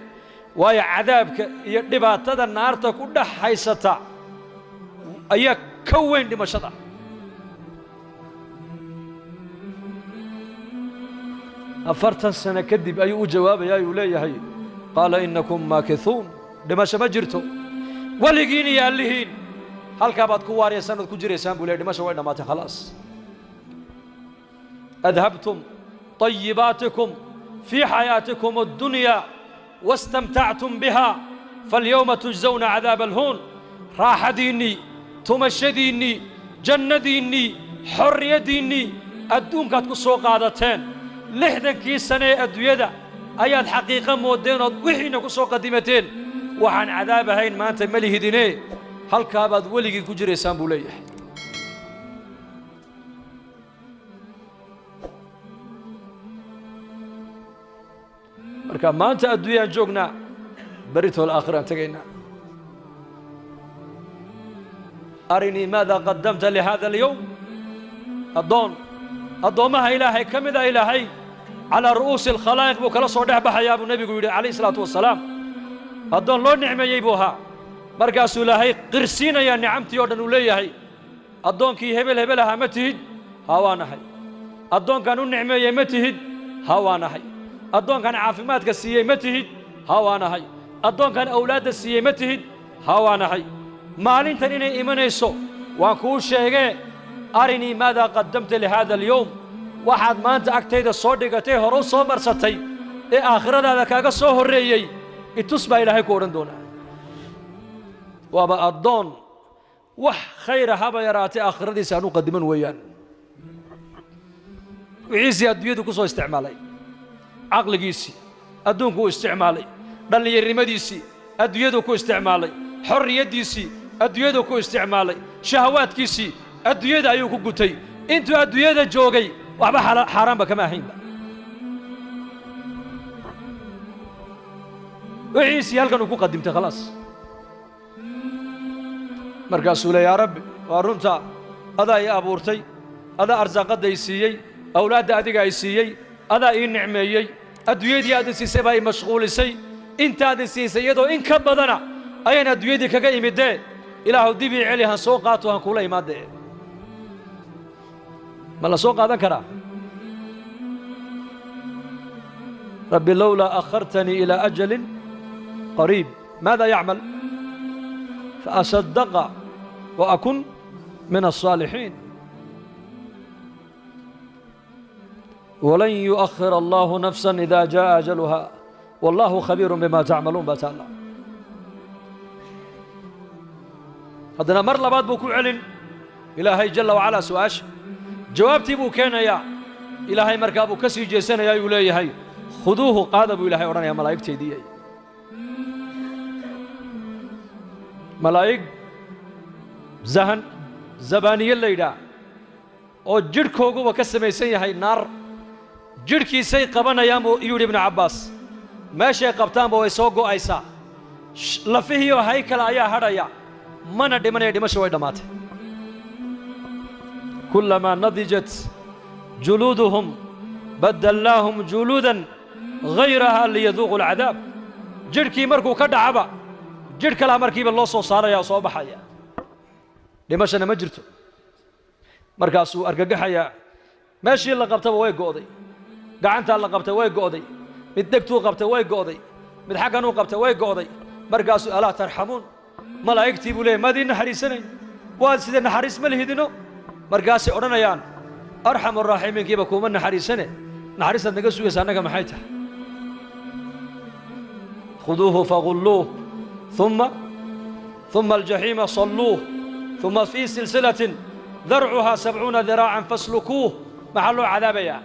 waayo cadaabka iyo dhibaatada naarta ku dhex haysata ayaa ka weyn dhimashada afartan sano kadib ayuu u jawaabayaa ayuu leeyahay qaala innakum maakithuun dhimasho ma jirto weligiin iyo allihiin halkaa baad ku waaraysan ood ku jiraysaan buu leeyahy dhimasho way dhammaatay khalaas adhabtum طيباتكم في حياتكم الدنيا واستمتعتم بها فاليوم تجزون عذاب الهون راحة ديني تمشى ديني جنة ديني حرية ديني الدون كاتكو سوق عادتين لحدا كي سنة أدويدا أياد حقيقة مودين وحينا كو سوق قديمتين وحن عذاب هين ما أنت مليه ديني هل كابد ولي كجري سامبوليه marka maanta adduunyaan joognaa baritool aakhiraan tagaynaa arinii maada qaddamta lihada alyowm addoommaha ilaahay ka mida ilaahay calaa ru'uusi alkhalaa'iq buu kala soo dhex baxayaa buu nebigu yidhi calayhi salaatu wasalaam addoon loo nicmeeyey buu ahaa markaasuu ilaahay qirsiinayaa nicamtii oo dhan uu leeyahay addoonkii hebel hebel ahaa ma tihid haa waa nahay addoonkan u nicmeeyey ma tihid haa waa nahay addoonkan caafimaadka siiyey ma tihid haa waa nahay addoonkan awlaadda siiyey ma tihid haa waa nahay maalintan inay imanayso waan kuu sheegee arinii maadaa qaddamta lihaada alyowm waxaad maanta agtayda soo dhigatay hore u soo marsatay ee aakhiradaada kaaga soo horreeyey itus baa ilaahay ku odhan doonaa waaba addoon wax khayra haba yaraatay aakhiradiisa aan u qadiman weeyaan wixiisii adduunyadu ku soo isticmaalay caqligiisii adduunku u isticmaalay dhallinyarnimadiisii adduunyaduu ku isticmaalay xorriyaddiisii adduunyaduu ku isticmaalay shahawaadkiisii adduunyada ayuu ku gutay intuu adduunyada joogay waxba xaaraanba kama ahaynba wixiisii halkan uu ku qadimtay khalaas markaasuu le yaa rabbi waa runta adaa ii abuurtay adaa arsaaqadda i siiyey awlaadda adiga ay siiyey adaa ii nicmeeyey adduunyadii aadin siisay baa i mashquulisay intaadin siisay iyadoo in ka badana ayaan adduunyadii kaga imidee ilaahu dib ii celi han soo qaato han kula imaadee ma la soo qaadan karaa rabbi lowlaa akhartanii ilaa ajalin qariib maada yacmal faasadaqa wa akun min alsaalixiin walan yu'akhir allahu nafsan idaa jaa'a ajaluha wallahu khabiirun bima tacmaluun baa taalla haddana mar labaad buu ku celin ilaahay jalla wacalaa su'aasha jawaabtii buu keenayaa ilaahay markaa buu ka sii jeesanayaa yuu leeyahay khuduuhu qaada buu ilaahay odhanayaa malaa'igteedii malaa'ig zabaaniye la yidhaah oo jidhkooguba ka samaysan yahay naar jidhkiisay qabanayaan buu yidhi ibnu cabbaas meeshay qabtaanba way soo go'aysaa lafihiioo haykala ayaa hadhaya mana dhimanaya dhimasha way dhammaatay kullamaa nadijat juluuduhum baddalnaahum juluudan hayrahaa liyaduuqu alcadaab jidhkii markuu ka dhacaba jidh kalaa markiiba loo soo saaraya oo soo baxaya dhimashana ma jirto markaasuu argagaxayaa meeshii la qabtaba way go'day gacantaa la qabtay way go'day mid dhegtuu qabtay way go'day mid xagganuu qabtay way go'day markaasuu alaa tarxamuun malaa'igtii buu leeyay maadii naxariisanayn waad sidee naxariis ma lihidino markaasay odhanayaan arxamu raaximiinkiiba kuuma naxariisane naxariistaad naga sugaysa annaga maxay tahay khuduuhu fagulluuh ثم الجحيم صلوه ثم في سلسلة ذرعها 70 ذراعا فاسلكوه محله عذابيا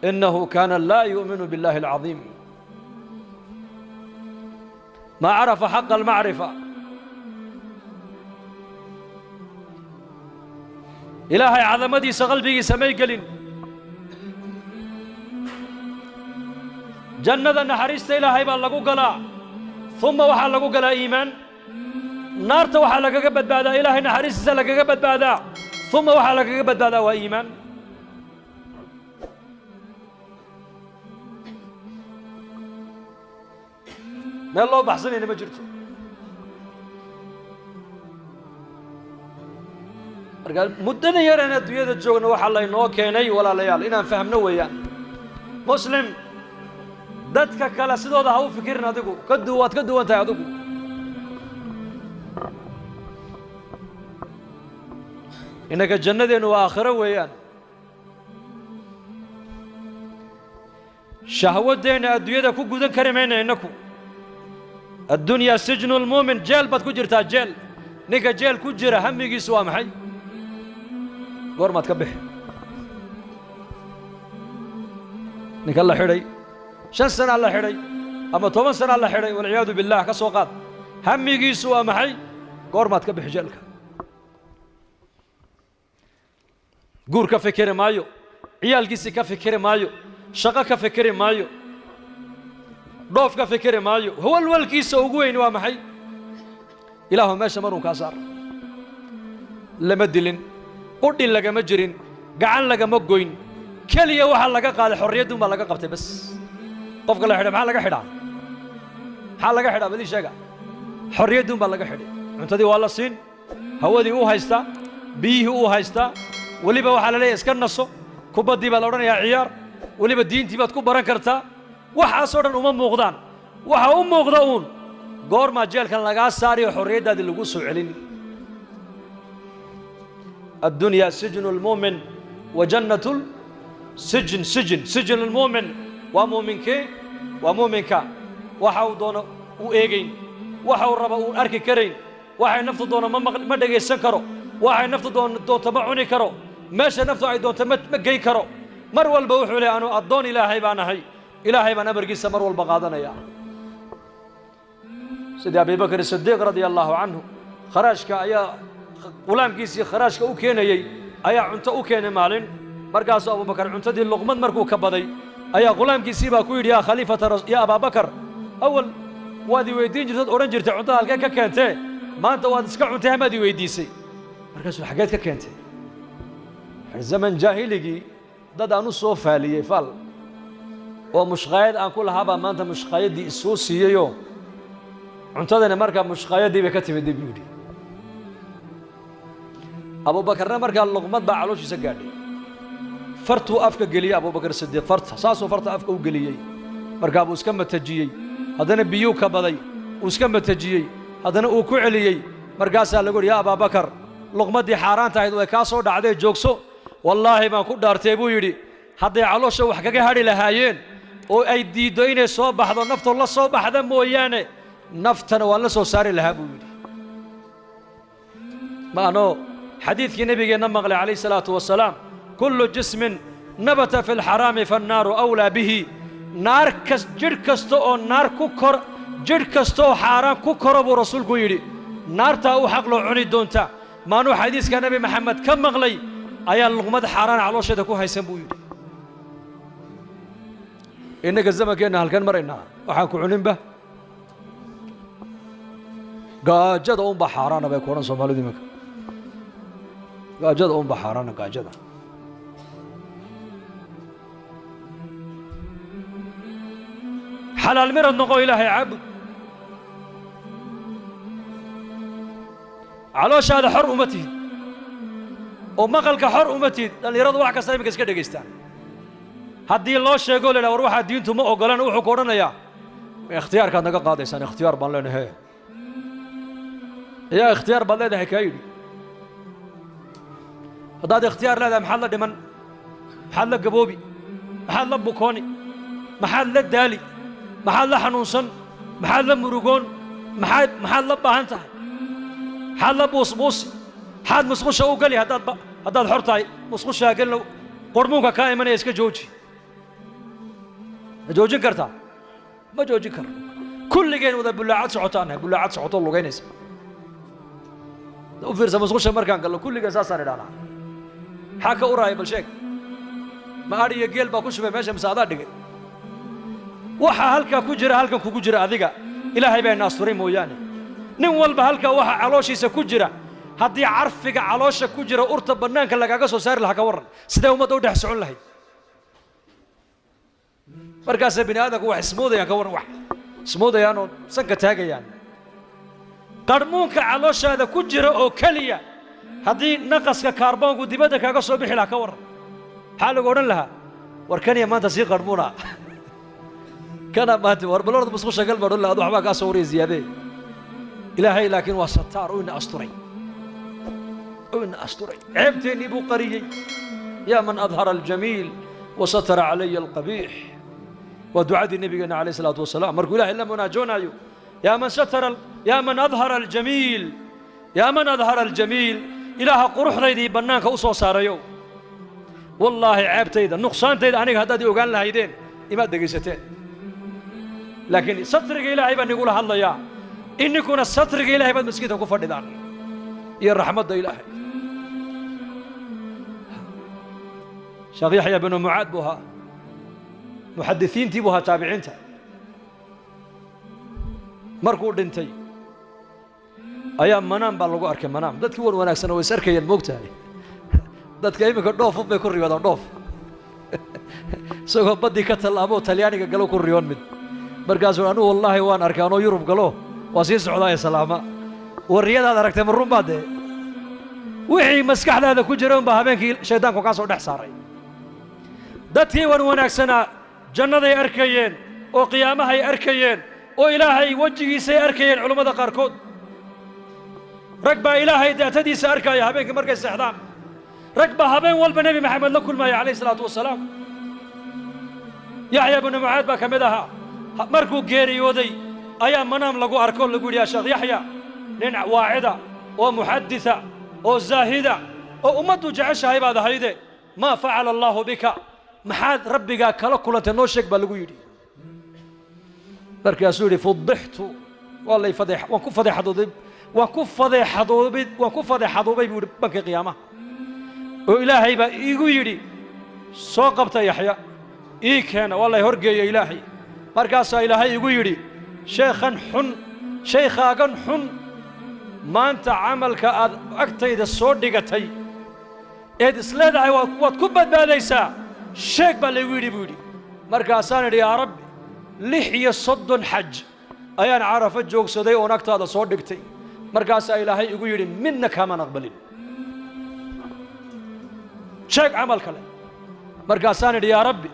إنه كان لا يؤمن بالله العظيم ما عرف حق المعرفة إلهي عظمتي سقلبي سمي قلن جنة نحرست إلهي بالله قلا ثم وحا لغو قلا إيمان نارت وحا لغا قبت بعدا إلهي نحرست لغا قبت بعدا ثم وحا لغا قبت بعدا وإيمان ما الله بحسني أنا ما جرته قال مدنا يرانا الدنيا الجوغنا وحا الله إنه كيني ولا ليال إنا فهمنا ويان مسلم dadka kale sidooda ha u fikirin adigu waad ka duwan tahay adigu innaka jannadeennu waa aakhiro weeyaan shahwaddeenna adduunyada ku gudan kari mayna innaku addunyaa sijnu lmuumin jeel baad ku jirtaa jeel ninka jeel ku jira hamigiisu waa maxay goormaad ka bixi ninka la xidhay 5 سنة الله حري أما 10 سنة الله حري والعياذ بالله كسوقات همي جيسوا محي قرمات كبح جلك قور كفكر مايو عيال جيسي كفكر مايو شقة كفكر مايو ضوف كفكر مايو هو الوالكيس وقوين ومحي إله ما شمرون كاسار لما دلين قرد لك مجرين قعان لك مقوين كلية وحال لك قال حرية ما لك قبت بس qofka la xidhay maxaa laga xidhaa badii sheega xorriyadduun baa laga xidhay cuntadii waa la siin hawadii uu haystaa biyihii uu haystaa weliba waxaa la leeyahay iska naso kubaddii baa la odhanayaa ciyaar weliba diintii baad ku baran kartaa waxaasoo dhan uma muuqdaan waxa u muuqda uun goormaa jeelkan lagaa saariyo xorriyaddaadii lagu soo celin addunyaa sijnu lmuumin wa jannatu sijnu lmuumin waa muuminkee waa muuminka waxa uu doono uu eegayn waxa uu rabo uu arki karayn waxay naftu doono ma dhagaysan karo waxay naftu doonto ma cuni karo meesha naftu ay doonto ma geyn karo mar walba wuxuu leeyahay anu addoon ilaahay baan ahay ilaahay baan amarkiisa mar walba qaadanaya sidii abubakar sidiiq radia allahu canhu kharaashka ayaa qulaamkiisii kharaashka u keenayey ayaa cunto u keenay maalin markaasuu abubakar cuntadii luqmad markuu ka baday ayaa qulaamkiisii baa ku yidhi yaa khaliifata ya abaabakar awal waad i weydiin jirtad odhan jirtay cuntada halkee ka keentee maanta waad iska cuntay hamaad i weydiisay markaasuu xaggeed ka keentay zaman jaahiligii dad aan u soo faaliyey faal oo mushqaayad aan ku lahaa baa maanta mushqaayaddii isoo siiyeyoo cuntadana markaa mushqaayadii bay ka timid buu yidhi abubakarna markaa luqmad baa calooshiisa gaadhay fartuu afka geliyey abubakar sidiiq farta saasuu farta afka u geliyey markaa buu iska matajiyey haddana biyuu ka baday uu iska matajiyey haddana uu ku celiyey markaasaa lagu yidhi yaa abaabakar luqmaddii xaaraanta ahayd way kaa soo dhacdee joogso wallaahi baan ku dhaartay buu yidhi hadday caloosha wax kaga hadhi lahaayeen oo ay diiddo inay soo baxdo naftoo la soo baxda mooyaane naftana waan la soo saari lahaa buu yidhi ma anoo xadiidkii nebigeenna maqlay calayhi salaatu wasalaam kullu jismin nabata fi lxaraami fannaaru awlaa bihi naar jidh kasta oo naar ku kor jidh kasta oo xaaraan ku koro buu rasuulku yidhi naartaa u xaq loo cuni doonta maanuu xadiiska nebi maxamed ka maqlay ayaa luqmad xaaraan caloosheeda ku haysan buu yidhi innaga zamankeenna halkan maraynaa waxaan ku cuninba gaajada unba xaaraana bay ku odhan soomaalidu imanka gaajada unba xaaraana gaajada xalaal mirad noqo ilaahay caabud calooshaada xor uma tihid oo maqalka xor uma tihid dhallinyaradu wax kasta iminka iska dhegaystaan haddii loo sheego la yidhaha war waxaa diintu ma ogolan wuxuu ku odhanayaa ikhtiyaarkaad naga qaadaysaan ikhtiyaar baan leenahay yaa ikhtiyaar baad leedahay kaa yidhi haddaad ikhtiyaar leedahay maxaad la dhiman maxaad la gaboobi maxaad la bukooni maxaad la daali maxaad la xanuunsan maxaad la murugoon maxaad la baahan tahay maxaad la buusbuusi maxaad musqusha u geli haddaad xor tahay musqushaa gelina qormuunka kaa imanaya iska jooji ma joojin kartaa ma joojin karo kulligeen wada bullaacad socotaanahay bullaacad socoto lugaynaysa u fiirsa musqusha markaan gallo kulligeen saasaan idhahnaa maxaa ka uraaya bal sheeg ma adh iyo geel baa ku shubay meesha mise adaa dhigay waxaa halkaa ku jira halkan kugu jira adiga ilaahay baa ina asturay mooyaane nin walba halkaa waxa calooshiisa ku jira haddii carfiga caloosha ku jira urta bannaanka lagaaga soo saari lahaa ka warran sidee ummadda u dhex socon lahayd markaasay bini aadamku wax ismoodayaan ka warran wax ismoodayaan oo sanka taagayaan qarmuunka calooshaada ku jira oo keliya haddii naqaska kaarboonku dibadda kaaga soo bixi lahaa ka warran maxaa lagu odhan lahaa war kaniya maanta sii qarmuuna kana maanta war balorda musqusha gal baa odhan lahaa waxbaa kaa soo wariyay ziyaadee ilaahay laakiin waa sataar oo ina asturay أستري عيبتني بقريي يا من أظهر الجميل وستر علي القبيح ودعاء النبي عليه الصلاة والسلام مركو إله إلا مناجونا يا من أظهر الجميل يا من أظهر الجميل إله قروح ذي بنانك أصو ساريو والله عيبتي نقصان تيدا أنيك هدادي وقال لها يدين إما دقيستين لكن سترك إلهي بأن يقولها الله يا إن يكون سترك إلهي بأن مسكيتهم كفر دان يا الرحمة إلهي شيخ يحيى بن معاذ بها محدثين تيبوها تابعينتا مركو دنتي أيام منام بالغو أركي منام دادك ور وناكسن ويسركي الموقتاي دادك إيمك الضوف بيكون ريوان الضوف سوف بدي كتل أبو تلياني قالوا كون ريوان من مركزوا أنو والله وان أركانو يوروب قالوا واسيس عضايا سلامة والرياض هذا ركتم الروم بعد وحي مسكح هذا كجرون بهابينك شيطانكو كاسو دحساري dadkii wan wanaagsana jannaday arkayeen oo qiyaamahay arkayeen oo ilaahay wajigiisa arkayeen culimada qaarkood rag baa ilaahay daatadiisa arkaya habeenkii markay seexdaan rag baa habeen walba nabi maxamed la kulmaya calayhi salaatu wasalaam yaxya ibn mucaad baa kamid ahaa markuu geeriyooday ayaa manaam lagu arko lagu yidhi yaa sheekh yaxya nin waacida oo muxaditha oo zaahida oo ummaddu jeceshahay baad ahayde maa facala allahu bika maxaad rabbigaa kala kulantay noo sheeg baa lagu yidhi markaasuu yidhi fudixtu waan ku fadeexadoobay buu yidhi banka qiyaamaha oo ilaahay baa iigu yidhi soo qabta yaxya ii keena waa lay horgeeya ilaahay markaasaa ilaahay igu yidhi shaykhaagan xun maanta camalka aad agtayda soo dhigatay eed isleedahay waad ku badbaadaysaa sheeg baa laygu yidhi buu yidhi markaasaan idhi yaa rabbi 36 xaj ayaan carafo joogsaday oo nagtaada soo dhigtay markaasaa ilaahay igu yidhi midna kaamaan aqbalin sheeg camal kale markaasaan idhi yaa rabbi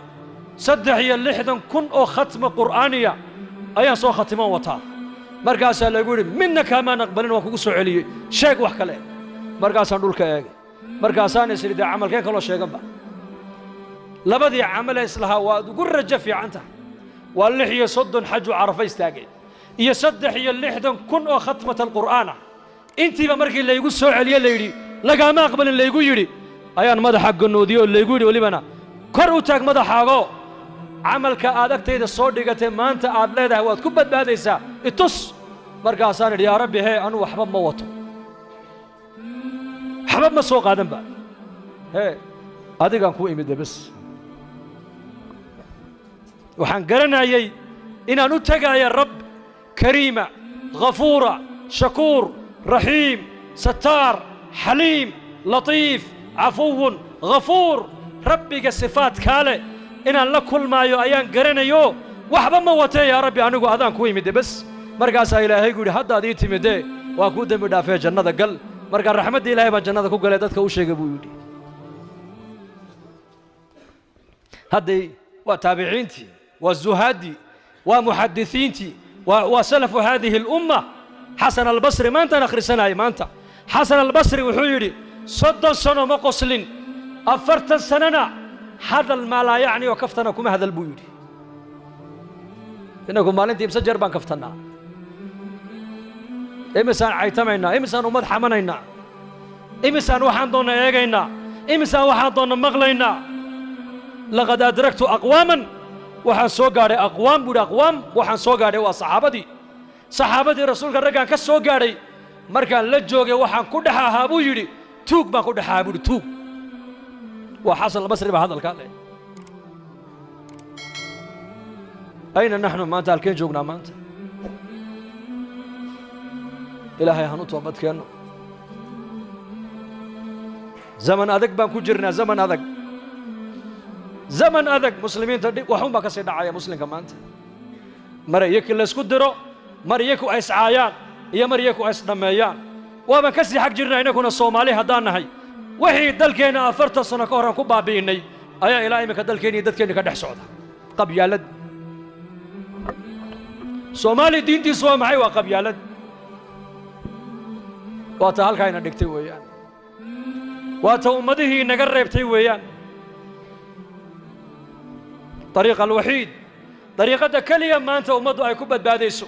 63,000 oo khatma qur'aaniya ayaan soo khatiman wataa markaasaa lagu yidhi midna kaamaan aqbalin waan kugu soo celiyey sheeg wax kale markaasaan dhulka eegay markaasaan is idhi dee camalkeen kaloo sheeganba labadii camale islahaa waad ugu rajo fiican tahay waa 36 xaju carafa istaagay iyo 63,000 oo khatmata alqur'aan ah intiiba markii laygu soo celiyey la yidhi lagaama aqbalin laygu yidhi ayaan madaxa ganoodiyey oo laygu yidhi welibana kor u taag madaxaago camalka aad agtayda soo dhigatay maanta aad leedahay waad ku badbaadaysaa itus markaasaan idhi yaa rabbi hee anu waxba ma wato waxba ma soo qaadanba hee adigaan ku imid bas waxaan garanayay inaan u tagaaya rab kariima ghafuura shakuur raxiim sataar xaliim latiif cafuwun ghafuur rabbiga sifaadkaa leh inaan la kulmaayo ayaan garanayo waxba ma watee yaa rabbi anigu adaan ku imide bas markaasaa ilaahay gu yidhi haddaad ii timidee waa kuu dembi dhaafee jannada gal markaa raxmadda ilaahay baan jannada ku galay dadka u sheegay buu yidhi hadday waa taabiciintii waa zuhaaddii waa muxadisiintii waa salafu haadihi alumma xasan albasri maantaan akhrisanayay maanta xasan albasri wuxuu yidhi 30 sano ma qoslin 40 sanana hadal maa laa yacni oo kaftana kuma hadal buu yidhi innagu maalintii imse jeer baan kaftannaa imisaan caytamaynaa imisaan ummad xamanaynaa imisaan waxaan doonna eegaynaa imisaan waxaan doonna maqlaynaa laqad adragtu aqwaaman waxaan soo gaadhay aqwaam buu yidhi aqwaam waxaan soo gaadhay waa saxaabadii rasuulka raggaan ka soo gaadhay markaan la joogay waxaan ku dhex ahaa buu yidhi tuug baan ku dhex ahaa buu yidhi tuug waa xasan albasri baa hadalkaa leh ayna naxnu maanta halkeen joognaa maanta ilaahay hanu toobadkeenno zaman adag baan ku jirnaa zaman adag muslimiinta waxun baa ka sii dhacaya muslimka maanta mar iyakii laysku diro mar iyaku ay iscaayaan iyo mar iyaku ay isdhammeeyaan waabaan ka sii xag jirnaa innaguna soomaali haddaan nahay wixii dalkeenna 40 sano ka horaan ku baabi'innay ayaa ilaa iminka dalkeenni iyo dadkeenni ka dhex socda qabyaalad soomaali diintiisu waa maxay waa qabyaalad waa ta halkaa ina dhigtay weeyaan waa ta ummadihii inaga reebtay weeyaan طريق الوحيد طريقة كلية ما أنت أمضوا أي كبت باديسو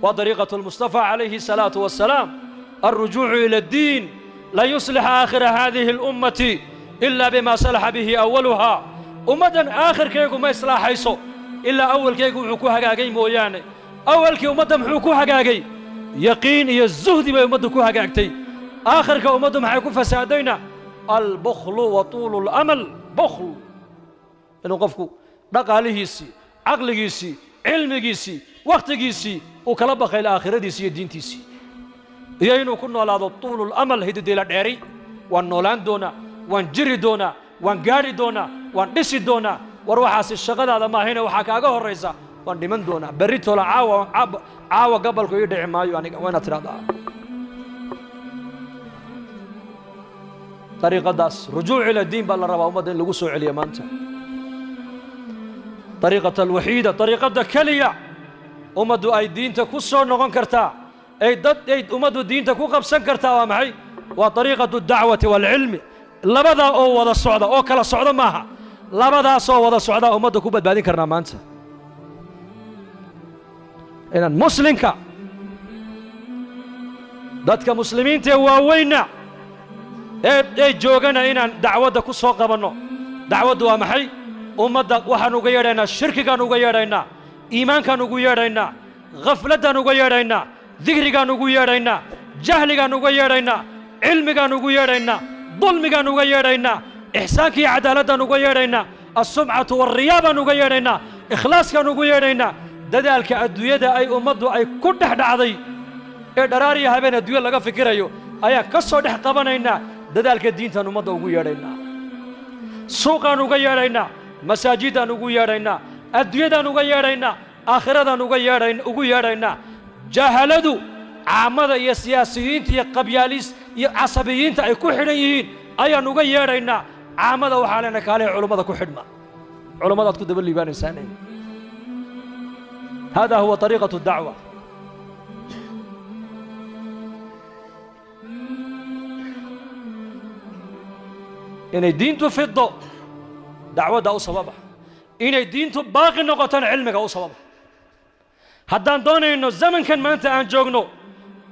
وطريقة المصطفى عليه الصلاة والسلام الرجوع إلى الدين لا يصلح آخر هذه الأمة إلا بما صلح به أولها أمدا آخر كيكو ما يصلح حيثو إلا أول كيكو محوكوها قاقي موياني أول كي أمدا محوكوها قاقي يقين يزهد بأمدكوها قاقتي آخر كي أمدا محوكو فسادينا البخل وطول الأمل بخل إنه قفكو dhaqaalihiisii caqligiisii cilmigiisii wakhtigiisii uu kala baqay aakhiradiisii iyo diintiisii iyo inuu ku noolaado tuulul amal hidideela dheeri waan noolaan doonaa waan jiri doonaa waan gaadhi doonaa waan dhisi doonaa war waxaasi shaqadaada maahayna waxaa kaaga horraysa waan dhiman doonaa berri toola caawa gabalku ii dhici maayo aniga waa inaad tidhahdaa dariiqadaas rujuuc ila diin baa la rabaa ummadda in lagu soo celiyo maanta طريقة الوحيدة طريقة كلية أمدو أي دين تكسر نغن كرتا أي أمدو دين تكو قبسن كرتا ومعي وطريقة الدعوة والعلم لبدا أو وضا الصعدة أو كلا الصعدة معها لبدا صو وضا الصعدة أمدو كوبت بعدين كرنا مانسا إن المسلم كا دادك مسلمين تيواوينا أي جوغنا إن دعوة كسر قبنو دعوة دوا محي ummadda waxaan uga yeedhaynaa shirkigaan uga yeedhaynaa iimaankaan ugu yeedhaynaa khafladaan uga yeedhaynaa dikrigaan ugu yeedhaynaa jahligaan uga yeedhaynaa cilmigaan ugu yeedhaynaa dulmigaan uga yeedhaynaa ixsaankii cadaaladaan uga yeedhaynaa assumcatu walriyaa baan uga yeedhaynaa ikhlaaskaan ugu yeedhaynaa dadaalka adduunyada ay ummaddu ay ku dhex dhacday ee dharaariya habeen adduunya laga fikirayo ayaan ka soo dhex qabanaynaa dadaalka diintaan ummadda ugu yeedhaynaa suuqaan uga yeedhaynaa masaajidaan ugu yeedhaynaa adduunyadaan uga yeedhaynaa aakhiradan ugu yeedhaynaa jahaladu caamada iyo siyaasiyiinta iyo qabyaalis iyo casabiyiinta ay ku xidhan yihiin ayaan uga yeedhaynaa caamada waxaa leenahay kaalay culummada ku xidhma culummadaad ku daba liibaanaysaane hada huwa طariiqaة الdacwa inay diintu fido dacwadda u sababa inay diintu baaqi noqotona cilmiga u sababa haddaan doonayno zamankan maanta aan joogno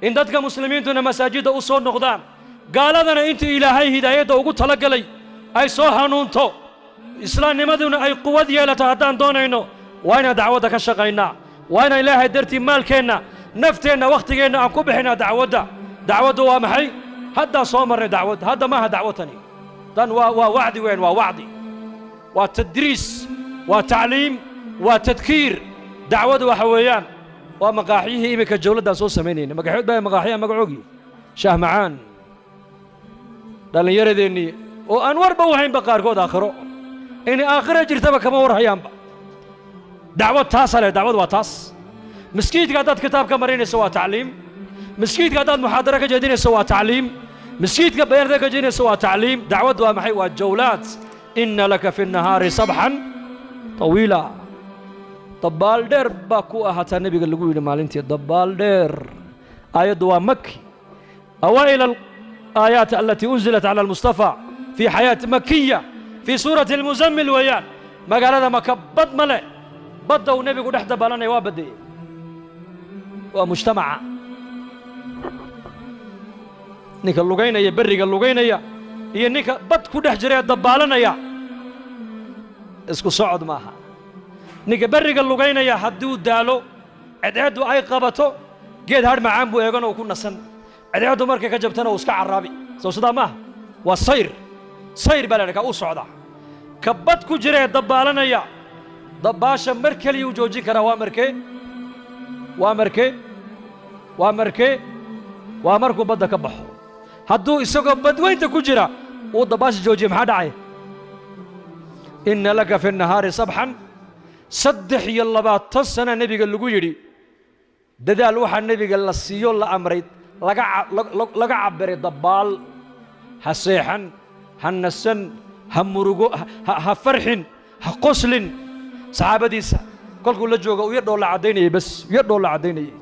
in dadka muslimiintuna masaajidda u soo noqdaan gaaladana intii ilaahay hidaayadda ugu talagalay ay soo hanuunto islaamnimaduna ay quwad yeelato haddaan doonayno waa inaan dacwadda ka shaqaynaa waa inaan ilaahay dartii maalkeenna nafteenna wakhtigeenna aan ku bixinaa dacwaddu waa maxay haddaan soo marnay dacwad hadda maaha dacwatani tan waa wacdi weyn waa wacdi waa tadriis waa tacliim waa tadkiir dacwadu waxa weeyaan waa maqaaxyihii iminka jawladdaan soo samaynayna magaxood baa maqaaxyaha magacoogii shaah macaan dhallinyaradeennii oo aan warba u haynba qaarkood aakhiro inay aakhira jirtaba kama war hayaanba dacwad taasa leh dacwad waa taas miskiidka haddaad kitaab ka marinayso waa tacliim miskiidka haddaad muxaadaro ka jeedinayso waa tacliim miskiidka beerda ka jeedinayso waa tacliim dacwaddu waa maxay waa jawlaad inna laka fi nnahaari sabxan طawiila dabbaal dheer baa ku ahaataa nebiga lagu yidhi maalintii dabbaal dheer aayaddu waa maki awaa'il الآيات التي أنزلت على المصطفى في حياة مكية في سورة المزمل ويان ما قال هذا مكبد ملئ بدأ ونبي قد احدى بالنا وابدي ومجتمع نيكا اللغينة يبرق اللغينة هي نيكا بد قد احجري الدبالنا يا اسكو صعد معها نيكا برق اللغينة يا حدو دالو عدعدو اي قبطو قيد هاد معان بو ايغانو وكونا سن عدعدو مركا كجبتنا واسكا عرابي سو صدا ماها وصير بلانكا او صعدا كبد كجري الدبالنا يا دباشا مركلي وجوجي كرا وامركو بدا كبخو هدو اسقو بدوينتا كجرا ودباش جوجي ما دعي ان لك في النهار صبحا صدح يلا باتسنا نبي لغو يري ددال وحا النبي لا سيو لا امريد laga cabiray dabaal ha seexan ha nasan ha murugo ha farxin ha qoslin saxaabadiisa kolkuu la jooga u yadhoo la cadaynayay bas yadhoo la cadaynayay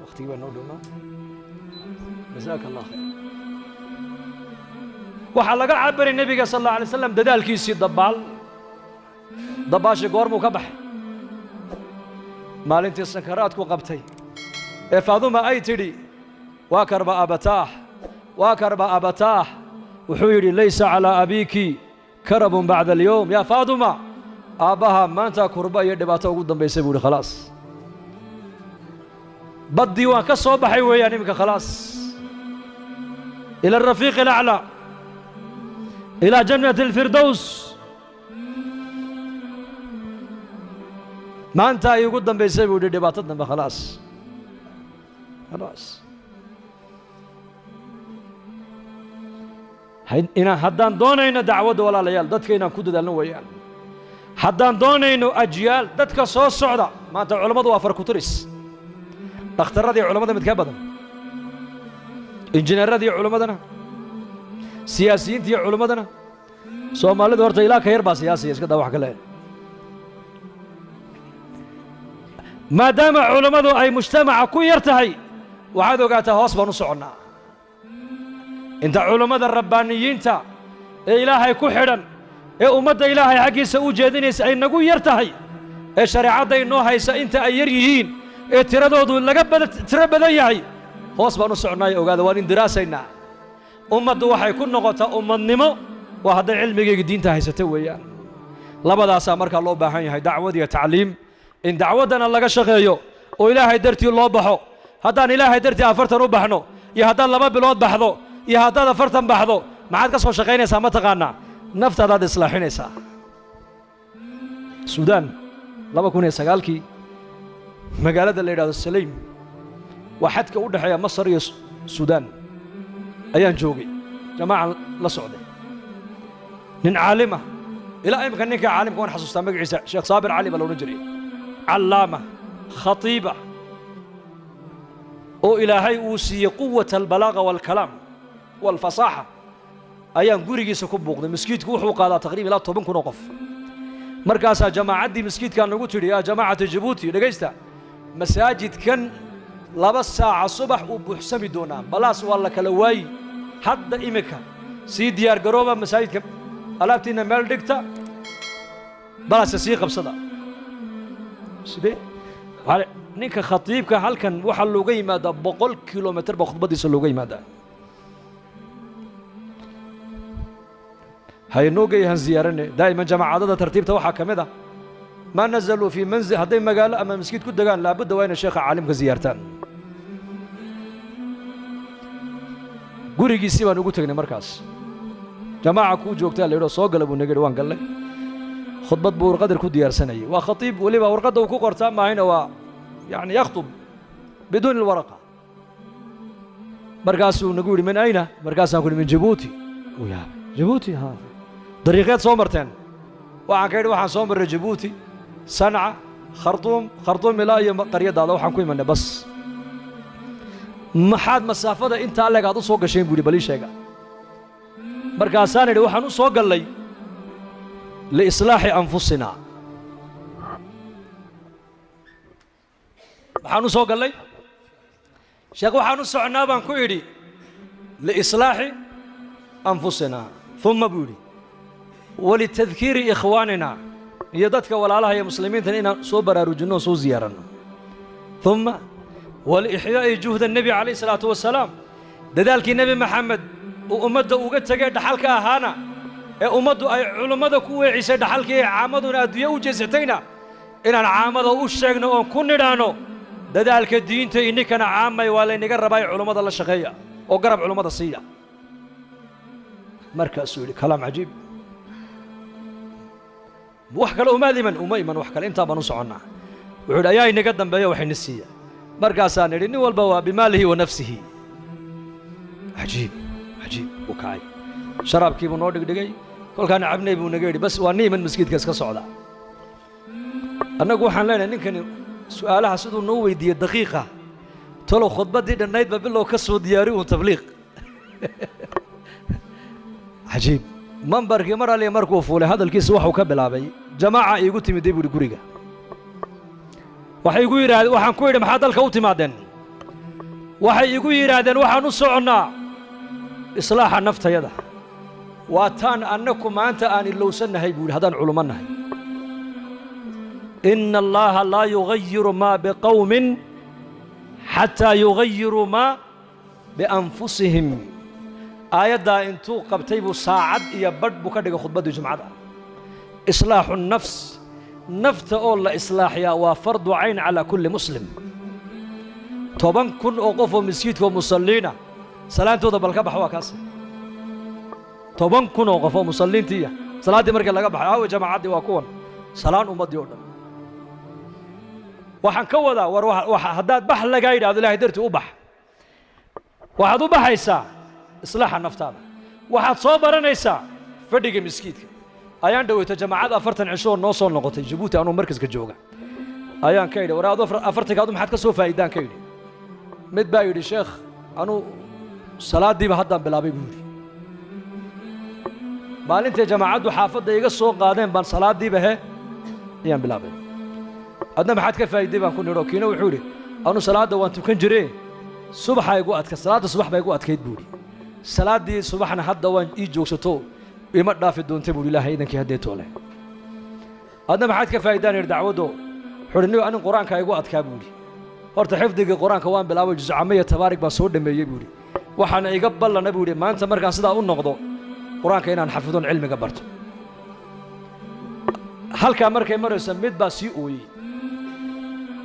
waqtigii baa noo dhowaa jazaaka allah khayr waxaa laga cabiray nebiga sal allahu alay wasalam dadaalkiisii dabaashii goormuu ka baxay maalintii sakaraadku qabtay ee faaduma ay tidhi waa karba abataah wuxuu yidhi laysa calaa abiiki karabun bacda alyowm yaa faaduma aabbaha maanta kurba iyo dhibaato ugu dambaysay buu yidhi khalaas baddii waan ka soo baxay weeyaan iminka khalaas ila alrafiiqi alaclaa ilaa jannati alfirdows maanta ay ugu dambaysay buu yidhi dhibaato dambe khalaas haddaan doonayno dacwadda walaalayaal dadka inaan ku dadaalno weeyaan haddaan doonayno ajyaal dadka soo socda maanta culammadu waa farkuturis dhakhtarradii culammada midkaa badan injineeradii culammadana siyaasiyiintii culammadana soomaalidu horta ilaa ka yar baa siyaasiya iska daa wax kale maadaama culammadu ay mujtamaca ku yar tahay waxaad ogaataa hoos baan u soconnaa inta culammada rabbaaniyiinta ee ilaahay ku xidhan ee ummadda ilaahay xaggiisa u jeedinaysa ay nagu yar tahay ee shareecadda inoo haysa inta ay yar yihiin ee tiradoodu tiro badan yahay hoos baan u soconnaayo ogaada waan indiraasaynaa ummaddu waxay ku noqotaa ummadnimo waa hadday cilmigayga diinta haysata weeyaan labadaasaa markaa loo baahan yahay dacwad iyo tacliim in dacwaddana laga shaqeeyo oo ilaahay dartii loo baxo haddaan ilaahay dartii 40 u baxno iyo haddaan 2 bilood baxdo iyo haddaad 40 baxdo maxaad ka soo shaqaynaysaa ma taqaanaa naftaadaad islaaxinaysaa suudaan 2009kii magaalada la yidhahdo salaym waa xadka u dhexeeya masar iyo suudaan ayaan joogay jamaacan la socday nin caalima ilaa imika ninka caalimka waan xasuustaa magaciisa sheekh saabir cali baa la odhan jiray callaama khatiiba oo ilaahay uu siiyey quwata albalaaqa waalkalaam waalfasaaxa ayaan gurigiisa ku buuqday. maskiidku wuxuu qaadaa taqriiban ilaa 10 kun oo qof. markaasaa jamaacaddii maskiidkaan nagu tidhi yaa jamaacata jabuuti dhegaysta, masaajidkan 2 saaca subax uu buuxsami doonaa, balaas waa la kala waayi. hadda imika sii diyaar garooba, masaajidka alaabtiinna meel dhigta, balaasa sii qabsada. sidee ninka khatiibka halkan waxaa looga yimaadaa 100 kilomitir baa khudbadiisa looga yimaadaa. haynoo geeyahan ziyaarane daa'iman jamaacadada tartiibta waxaa ka mid ah maa nazaluu fii manzil, hadday magaalo ama maskiid ku degaan laabudda waa inay sheekha caalimka ziyaartaan. gurigiisii baan ugu tegnay. markaas jamaaca kuu joogtaa la yidhoo soo gala buu naga yidhi. waan gallay. khudbad buu warqadir ku diyaarsanayay. waa khatiib weliba warqadda uu ku qortaa maahayna waa yani yakhtub biduuni alwaraqa. markaasuu nagu yidhi min ayna? markaasaan ku yidhi min jabuuti. uu yaabay, jabuuti? ha dariiqeed soo marteen? waxaan ka yidhi waxaan soo marray jabuuti, sanca, khartuum ilaa iyo qaryadaada waxaan ku imanay bas. maxaad masaafada intaa leeg aad u soo gasheen buu yidhi, bal ii sheega. markaasaan idhi waxaan u soo gallay liislaaxi anfusina. maxaan u soo gallay? sheekh waxaan u socnaa baan ku idhi liislaaxi anfusina, uma buu yidhi walitadkiiri ikhwaanina, iyo dadka walaalaha iyo muslimiintan inaan soo baraarujinno oo soo ziyaaranno. uma waliixyaa'i juhda nebi calayhi salaatu wasalaam, dadaalkii nebi maxamed uu ummadda uga tegay dhaxalka ahaana ee ummaddu ay culummada ku weecisay dhaxalkii ee caamaduna adduunya u jeesatayna, inaan caamada u sheegno oon ku nidhaanno dadaalka diinta ininkana caamay waa laynaga rabaa ee culummada la shaqeeya oo garab culummada siiya. markaasuu yidhi kalaam cajiib. wax kale uma iman wax kale, intaa baan u soconnaa. wuxuu yidhi ayaa inaga dambeeya waxayna siiya. markaasaan idhi nin walba waa bimaalihi wa nafsihi. cajiib wuu kacay. sharaabkii buu noo dhigdhigay. kolkaana cabnay buu naga yidhi bas waa niiman maskiidka iska socda. annagu waxaan leenahay ninkani su'aalaha siduu noo weydiiyey daqiiqa, talow khudbaddii dhannaydba bilow ka soo diyaari uun tabliiq. cajiib. mambarkii mar aliya markuu fuulay hadalkiisa waxuu ka bilaabay, jamaaca iigu timiday buu yidhi guriga. waxay igu yidhaahdeen, waxaan ku yidhi maxaad dalka u timaadeen? waxay igu yidhaahdeen waxaan u soconnaa islaaxa naftayada. waa taan annaku maanta aan ilowsannahay buu yidhi haddaan culummo nahay. ina allaha laa yugayiru maa biqawmin xataa yugayiruu maa bianfusihim. aayaddaa intuu qabtay buu saacad iyo badh buu ka dhigay khudbaddii jumcada. islaaxu nafs, nafta oo la islaaxiyaa waa fardu cayn calaa kulli muslim. 10 kun oo qof oo maskiidka oo musalliina salaantooda bal ka bax waa kaas. 10 kun oo qof oo musalliintiiya salaaddii markii laga baxay aawe jamaacaddii waa kuwan salaan ummaddii oo dhan. waxaan ka wadaa war haddaad bax lagaa yidhahdo ilaahay dartii u bax. waxaad u baxaysaa islaaxa naftaada. waxaad soo baranaysaa fadhiga maskiidka. ayaan dhaweyto jamaacad 40 cisho oo noo soo noqotay jabuuti anuu markaska jooga. ayaan ka yidhi war aad 40 maxaad ka soo faa'iidaan ka yidhi. mid baa yidhi sheekh anuu salaaddiiba haddaan bilaabay buu yidhi. maalintay jamaacaddu xaafadda iga soo qaadeen baan salaaddiiba ayaan bilaabay. adna maxaad ka faa'iiday baan ku nidho. kiina wuxuu yidhi anuu salaadda waan tukan jiree subaxaa igu adka, salaadda subax baa igu adkayd buu yidhi. salaaddii subaxna hadda waan ii joogsato ima dhaafi doontay buu ilaahay idankii haddee toole. adna maxaad ka faa'iidaan yidhi dacwaddo. wuxuu yidhi anin qur-aanka igu adkaa buu yidhi. horta xifdigii qur-aanka waan bilaabay, juzu cama iyo tabaarig baan soo dhameeyey buu yidhi. waxaana iga ballana buu yidhi maanta markaan sidaa u noqdo qur-aanka inaan xafidoon cilmiga barto. halkaa markay marayso mid baa sii ooyey.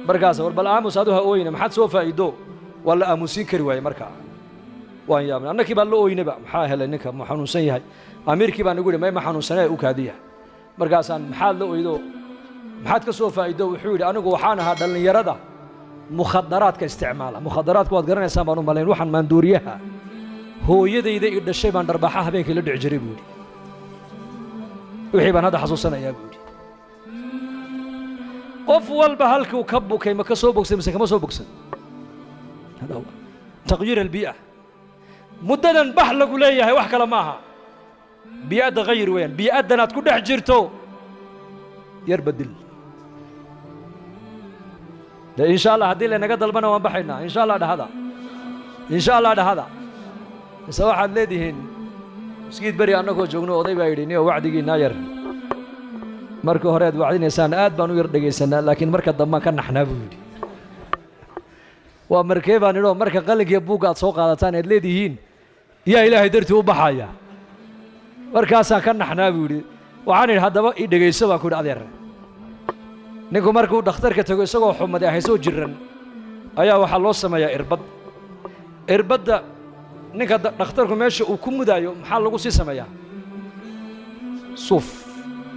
markaas war bal aamus adu ha ooyina, maxaad soo faa'iido? waa la aamusiin kari waayey. markaa waan yaabnay. annakii baa la ooynaba maxaa helay ninka ma xanuunsan yahay. amiirkii baan ugu yidhi may ma xanuunsanee u kaadiya. markaasaan maxaad la oydo, maxaad ka soo faa'iido? wuxuu yidhi anigu waxaan ahaa dhallinyarada mukhadaraadka isticmaala. mukhadaraadku waad garanaysaan baan u malayn, waxaan maanduuriyaha. hooyadayda i dhashay baan dharbaaxa habeenkii la dhici jiray buu yidhi. wixii baan hadda xasuusanayaa buu yidhi. qof walba halkuu ka bukay ma ka soo bogsay mise kama soo bogsan hada huwa tagyiir albii'a muddadan bax lagu leeyahay wax kale maaha bii'adda hayr weeyaan bii'addan aad ku dhex jirto yar bedel de insha allah haddii laynaga dalbana waan baxaynaa insha allah dhahada insha allah dhahada mise waxaad leedihiin مسكيت بري أنا كو جوجنو أضيب أيديني ووعدي ناير مركو هريد وعدينيسان آد بانو يردقيسان لكن مركا ضمان كان نحنا بودي ومركيبا نرو مركا قلق يبوقات سوق على تاني ليديهين يا إلهي درتو بحايا مركاسا كان نحنا بودي وعاني هذا بقى يدقيسوا كود أدير نيكو مركو دختر كتقول سوق حمد يحسو جرن أيا وحلو السما يا إربد ninka dhakhtarku meesha uu ku mudaayo maxaa lagu sii sameeyaa suuf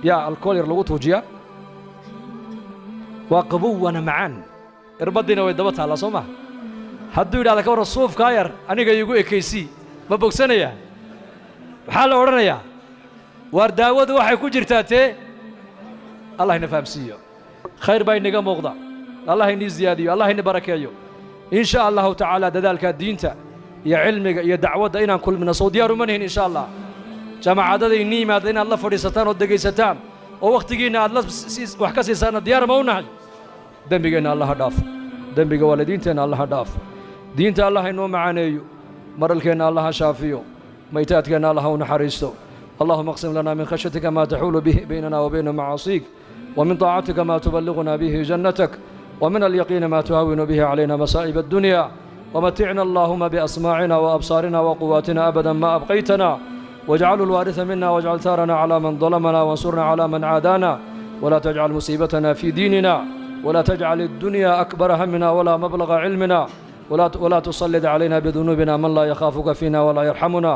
yaa alkool yar lagu tuujiyaa waa qabow waana macaan irbadiina way daba taallaa soo maha hadduu yidhahda ka warran suufkaa yar aniga iigu ekaysii ma bogsanayaa maxaa la odhanayaa waar daawadu waxay ku jirtaa tee allah ina fahamsiiyo khayr baa inaga muuqda allah inii ziyaadiyo allah ini barakeeyo in sha allahu tacaala dadaalkaa diinta يا علمك يا دعوة إن كل من صوت يا رومانين إن شاء الله جماعة هذا النيمة إن الله فريستان ودقي ستان ووقت جينا الله وحكسي سنة ديار مونا دم بيجينا الله هداف دم بيجي والدين تنا الله هداف دين تا الله إنه معاني مرل كنا الله شافيو ميتات كنا الله ونحرسته اللهم اقسم لنا من خشيتك ما تحول به بيننا وبين معاصيك ومن طاعتك ما تبلغنا به جنتك ومن اليقين ما تهون به علينا مصائب الدنيا ومتعنا اللهم بأسماعنا وأبصارنا وقواتنا أبدا ما أبقيتنا واجعل الوارث منا واجعل ثارنا على من ظلمنا وانصرنا على من عادانا ولا تجعل مصيبتنا في ديننا ولا تجعل الدنيا أكبر همنا ولا مبلغ علمنا ولا تسلط علينا بذنوبنا من لا يخافك فينا ولا يرحمنا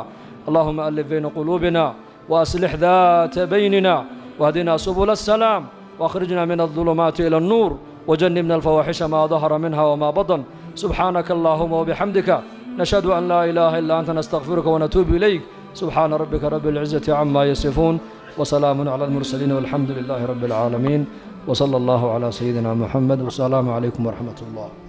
اللهم ألف بين قلوبنا وأصلح ذات بيننا واهدنا سبل السلام واخرجنا من الظلمات إلى النور وجنبنا الفواحش ما ظهر منها وما بطن سبحانك اللهم وبحمدك نشهد أن لا إله إلا أنت نستغفرك ونتوب إليك سبحان ربك رب العزة عما يصفون وسلام على المرسلين والحمد لله رب العالمين وصلى الله على سيدنا محمد والسلام عليكم ورحمة الله